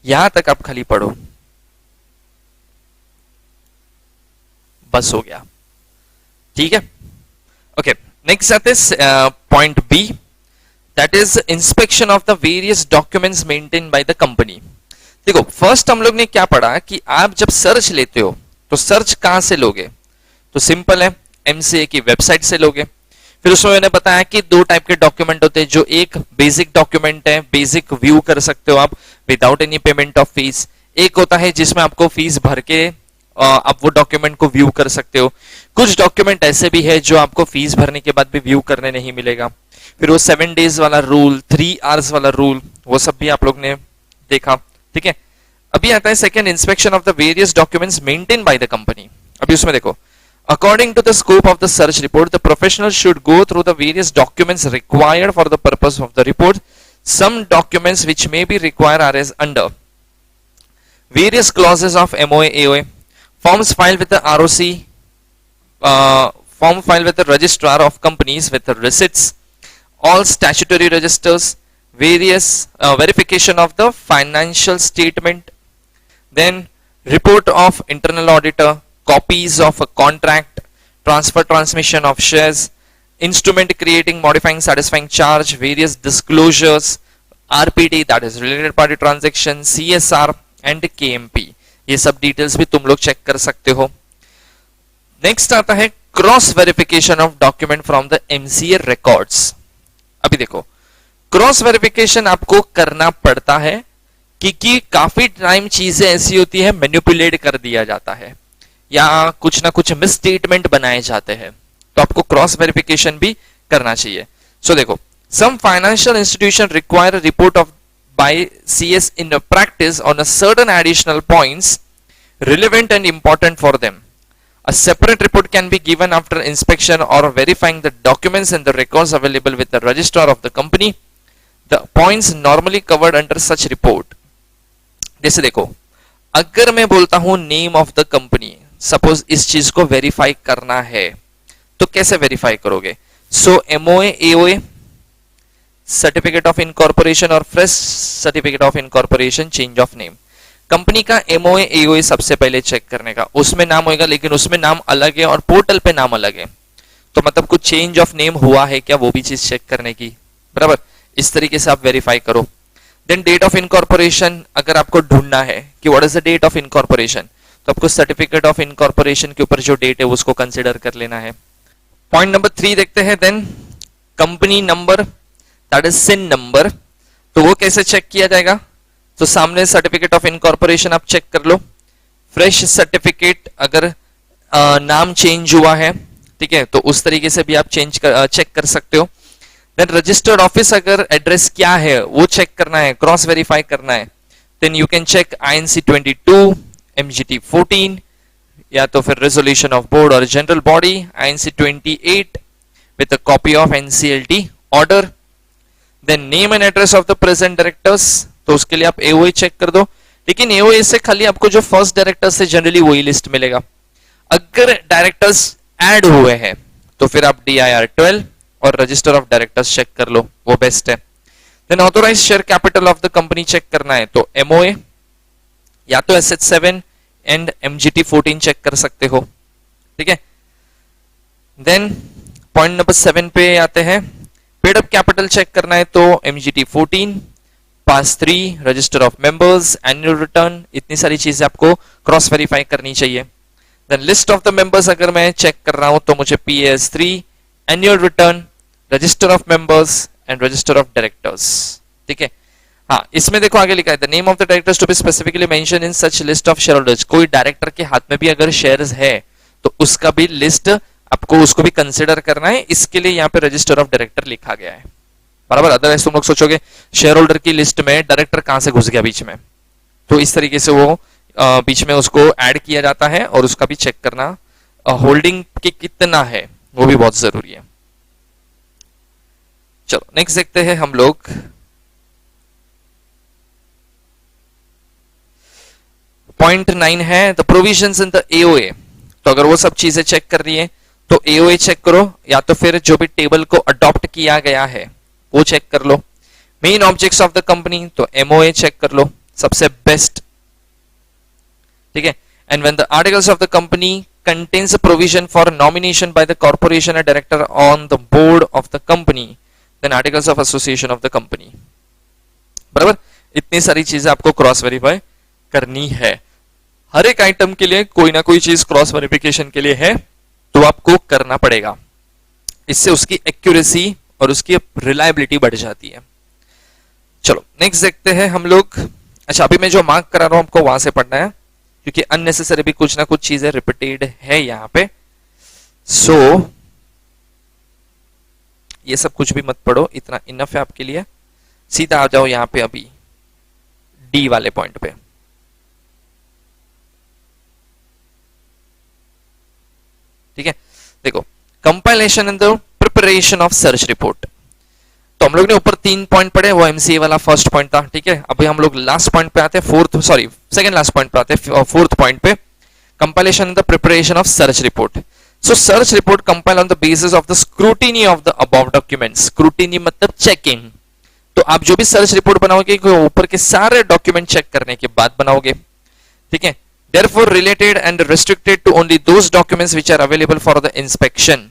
यहां तक आप खाली पढ़ो, बस हो गया, ठीक है। ओके, नेक्स्ट आते हैं point B, that is inspection of the various documents maintain by the company. देखो फर्स्ट हम लोग ने क्या पढ़ा कि आप जब सर्च लेते हो तो सर्च कहां से लोगे, तो सिंपल है, एमसीए की वेबसाइट से लोगे। फिर उसमें मैंने बताया कि 2 टाइप के डॉक्यूमेंट होते हैं, जो एक बेसिक डॉक्यूमेंट है, बेसिक व्यू कर सकते हो आप without any payment of fees. एक होता है जिसमें आपको फीस भर के आप वो डॉक्यूमेंट को व्यू कर सकते हो। कुछ डॉक्यूमेंट ऐसे भी है जो आपको फीस भरने के बाद भी व्यू करने नहीं मिलेगा। फिर वो 7 डेज वाला रूल, 3 आवर्स वाला रूल, वो सब भी आप लोग ने देखा, ठीक है। अभी आता है second, inspection of the various documents maintain by the company. अभी उसमें देखो, according to the scope of the search report, the professional should go through the various documents required for the purpose of the report. Some documents which may be required are as under: various clauses of MOA AOA, forms filed with the ROC, form filed with the registrar of companies with the receipts, all statutory registers, various verification of the financial statement, then report of internal auditor, copies of a contract, transfer transmission of shares, instrument creating, modifying, satisfying charge, various disclosures, RPT that is related party transaction, CSR and KMP। ये सब details भी तुम लोग check कर सकते हो। Next आता है cross verification of document from the MCA records. अभी देखो क्रॉस वेरिफिकेशन आपको करना पड़ता है क्योंकि काफी टाइम चीजें ऐसी होती है मैनिपुलेट कर दिया जाता है या कुछ ना कुछ मिस स्टेटमेंट बनाए जाते हैं, तो आपको क्रॉस वेरिफिकेशन भी करना चाहिए। सो देखो, some financial institution require a report of by CS in practice on a certain additional points relevant and important for them. A separate report can be given after inspection or verifying the documents and the records available with the registrar of the company. The points normally covered under such report. जैसे देखो, अगर मैं बोलता हूं name of the company, suppose इस चीज को verify करना है, तो कैसे वेरीफाई करोगे? So MOA AOA, certificate of incorporation और fresh certificate of incorporation, change of name. Company का एमओए एओए सबसे पहले चेक करने का, उसमें नाम होगा लेकिन उसमें नाम अलग है और पोर्टल पे नाम अलग है, तो मतलब कुछ चेंज ऑफ नेम हुआ है क्या, वो भी चीज चेक करने की, बराबर। इस तरीके से आप वेरीफाई करो। देन डेट ऑफ इनकॉर्पोरेशन, अगर आपको ढूंढना है कि what is the date of incorporation, तो आपको सर्टिफिकेट ऑफ इनकॉर्पोरेशन के ऊपर जो डेट है उसको कंसिडर कर लेना है। पॉइंट नंबर 3 देखते हैं। Then company number, that is CIN number. तो वो कैसे चेक किया जाएगा? तो सामने सर्टिफिकेट ऑफ इनकॉर्पोरेशन आप चेक कर लो, फ्रेश सर्टिफिकेट अगर नाम चेंज हुआ है, ठीक है, तो उस तरीके से भी आप चेक कर सकते हो। देन रजिस्टर्ड ऑफिस अगर एड्रेस क्या है वो चेक करना है, क्रॉस वेरीफाई करना है, then you can check INC 22, MGT 14, या तो फिर रेजोल्यूशन ऑफ बोर्ड और general body INC 28 with a copy of NCLT order. Then name and address of the present directors, तो उसके लिए आप AOA चेक कर दो, लेकिन AOA से खाली आपको जो फर्स्ट डायरेक्टर्स से जनरली वही लिस्ट मिलेगा। अगर डायरेक्टर्स ऐड हुए हैं तो फिर आप DIR 12 और रजिस्टर ऑफ डायरेक्टर्स चेक कर लो, वो बेस्ट है। Then authorize share capital of the company check करना है तो MOA या तो SH7 एंड MGT 14 चेक कर सकते हो, ठीक है। देन पॉइंट नंबर 7 पे आते हैं, पेड अप कैपिटल चेक करना है तो MGT 14, PAS 3, register of members, annual return, इतनी सारी चीजें आपको क्रॉस वेरीफाई करनी चाहिए। Then list of the members अगर मैं चेक कर रहा हूं तो मुझे PAS 3, annual return, register of members and register of directors, ठीक है। हाँ, इसमें देखो आगे लिखा है the name of the directors to be specifically mention in such list of share holders. कोई डायरेक्टर के हाथ में भी अगर शेयर्स है तो उसका भी लिस्ट आपको उसको भी कंसिडर करना है, इसके लिए यहाँ पे रजिस्टर ऑफ डायरेक्टर लिखा गया है, बराबर। अदरवाइज तुम लोग सोचोगे शेयर होल्डर की लिस्ट में डायरेक्टर कहां से घुस गया बीच में, तो इस तरीके से वो बीच में उसको ऐड किया जाता है और उसका भी चेक करना, होल्डिंग के कितना है वो भी बहुत जरूरी है। चलो नेक्स्ट देखते हैं हम लोग, पॉइंट 9 है the provisions in the AOA। तो अगर वो सब चीजें चेक कर रही है तो AOA चेक करो, या तो फिर जो भी टेबल को अडॉप्ट किया गया है वो चेक कर लो। Main objects of the company तो MOA चेक कर लो, सबसे बेस्ट, ठीक है। And when the articles of the company contains a provision for nomination by the corporation a director on the board of the company, then articles of association of the company, बराबर। इतनी सारी चीजें आपको cross verify करनी है। हर एक item के लिए कोई ना कोई चीज क्रॉस वेरिफिकेशन के लिए है तो आपको करना पड़ेगा, इससे उसकी एक्यूरेसी और उसकी रिलायबिलिटी बढ़ जाती है। चलो नेक्स्ट देखते हैं हम लोग। अच्छा, अभी मैं जो मार्क करा रहा हूं आपको वहां से पढ़ना है, क्योंकि अननेसेसरी भी कुछ ना कुछ चीजें रिपीटेड है यहां पे। सो ये सब कुछ भी मत पढ़ो, इतना इनफ है आपके लिए। सीधा आ जाओ यहां पे अभी डी वाले पॉइंट पे। ठीक है, देखो compilation and the preparation of search report. तो हम लोग ने ऊपर 3 पॉइंट पढ़े, वो MCA वाला फर्स्ट पॉइंट था, ठीक है। अभी हम लोग लास्ट पॉइंट पे आते हैं, सेकंड लास्ट पॉइंट पे आते हैं, फोर्थ पॉइंट पे, compilation and the preparation of search report. So search report compile on the basis of the scrutiny of the above documents. Scrutiny मतलब चेकिंग। तो आप जो भी सर्च रिपोर्ट बनाओगे ऊपर के सारे डॉक्यूमेंट चेक करने के बाद बनाओगे, ठीक है। Therefore related and restricted to only those documents which are available for the inspection।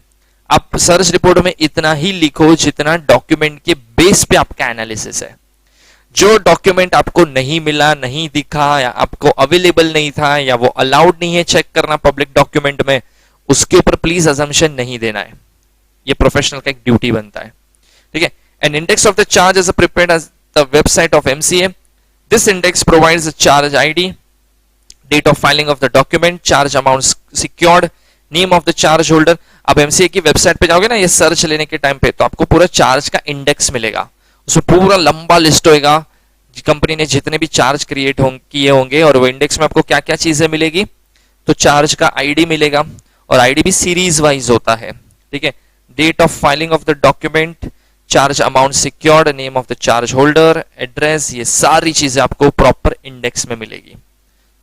आप सर्च रिपोर्ट में इतना ही लिखो जितना डॉक्यूमेंट के बेस पे आपका एनालिसिस है। जो डॉक्यूमेंट आपको नहीं मिला, नहीं दिखा, या आपको अवेलेबल नहीं था, या वो अलाउड नहीं है चेक करना पब्लिक डॉक्यूमेंट में, उसके ऊपर प्लीज अजम्पशन नहीं देना है। ये प्रोफेशनल का एक ड्यूटी बनता है, ठीक है। An index of the charge is prepared as the website of MCA. This index provides the charge ID, date of filing of the document, charge amount secured, name of the charge holder। अब MCA की website पे जाओगे ना ये search लेने के time पे, तो आपको पूरा चार्ज का इंडेक्स मिलेगा, उसमें पूरा लंबा लिस्ट होएगा कंपनी ने जितने भी चार्ज क्रिएट किए होंगे, और वो इंडेक्स में आपको क्या क्या चीजें मिलेगी, तो चार्ज का आईडी मिलेगा, और आईडी भी सीरीज वाइज होता है, ठीक है। Date of filing of the document, charge amount secured, name of the charge holder, address, ये सारी चीजें आपको प्रॉपर इंडेक्स में मिलेगी।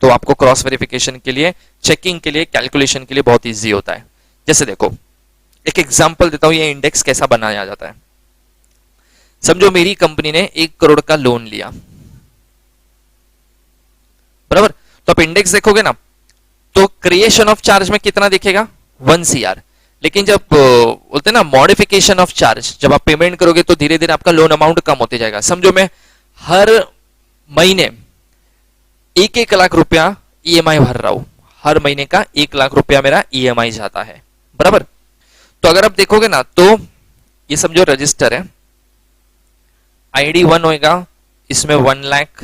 तो आपको क्रॉस वेरिफिकेशन के लिए, चेकिंग के लिए, कैलकुलेशन के लिए बहुत इजी होता है। जैसे देखो एक एग्जांपल देता हूं, ये इंडेक्स कैसा बनाया जाता है। समझो मेरी कंपनी ने 1 करोड़ का लोन लिया, बराबर। तो आप इंडेक्स देखोगे ना तो क्रिएशन ऑफ चार्ज में कितना दिखेगा, 1 CR। लेकिन जब बोलते हैं ना मॉडिफिकेशन ऑफ चार्ज, जब आप पेमेंट करोगे तो धीरे धीरे आपका लोन अमाउंट कम होते जाएगा। समझो मैं हर महीने 1-1 लाख रुपया EMI भर रहा हूं, हर महीने का 1 लाख रुपया मेरा EMI जाता है, बराबर। तो अगर आप देखोगे ना तो ये समझो रजिस्टर है, आईडी 1 होएगा, इसमें 1 लाख,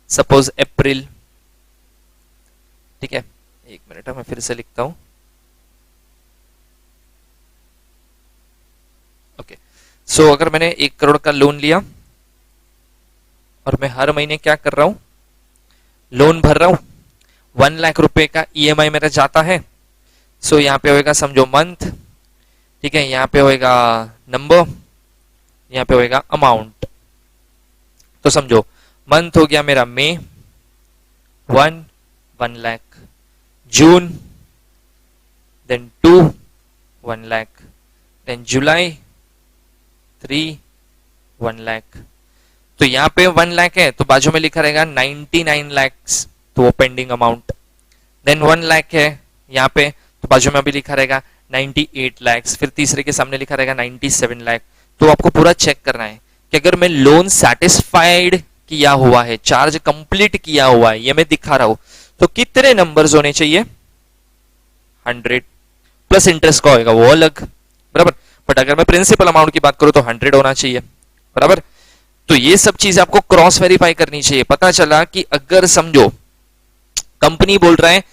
सपोज अप्रैल, ठीक है। एक मिनट मैं फिर से लिखता हूं, ओके। सो अगर मैंने 1 करोड़ का लोन लिया और मैं हर महीने क्या कर रहा हूं, लोन भर रहा हूं, 1 लाख रुपए का ईएमआई मेरा जाता है। सो यहाँ पे होएगा समझो मंथ, ठीक है, यहाँ पे होएगा नंबर, यहाँ पे होएगा अमाउंट। तो समझो मंथ हो गया मेरा मई 1 लाख, जून देन 2 1 लाख, देन जुलाई 3 1 लाख। तो यहाँ पे 1 लाख है तो बाजू में लिखा रहेगा 99 लैक्स, तो वो पेंडिंग अमाउंट। देन 1 लाख है यहाँ पे तो बाजू में अभी लिखा रहेगा 98 लैक्स, फिर तीसरे के सामने लिखा रहेगा 97 लाख। तो आपको पूरा चेक करना है कि अगर मैं लोन सेटिस्फाइड किया हुआ है, चार्ज कंप्लीट किया हुआ है, ये मैं दिखा रहा हूं, तो कितने नंबर्स होने चाहिए, 100 प्लस इंटरेस्ट का होगा वो अलग, बराबर। बट अगर मैं प्रिंसिपल अमाउंट की बात करूं तो 100 होना चाहिए, बराबर। तो ये सब चीजें आपको क्रॉस वेरीफाई करनी चाहिए। पता चला कि अगर समझो कंपनी बोल रहा है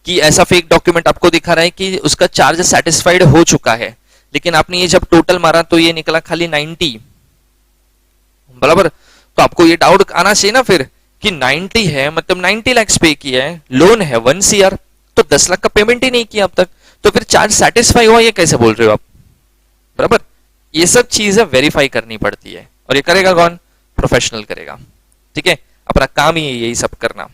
कि ऐसा फेक डॉक्यूमेंट आपको दिखा रहा है कि उसका चार्ज सेटिस्फाइड हो चुका है, लेकिन आपने ये जब टोटल मारा तो ये निकला खाली 90, बराबर। तो आपको ये डाउट आना चाहिए ना फिर कि 90 है मतलब 90 लाख पे किया है, लोन है 1 CR, तो 10 लाख का पेमेंट ही नहीं किया अब तक, तो फिर चार्ज सेटिस्फाई हुआ ये कैसे बोल रहे हो आप, बराबर। ये सब चीजें वेरीफाई करनी पड़ती है और ये करेगा कौन, प्रोफेशनल करेगा, ठीक है। अपना काम ही है यही सब करना।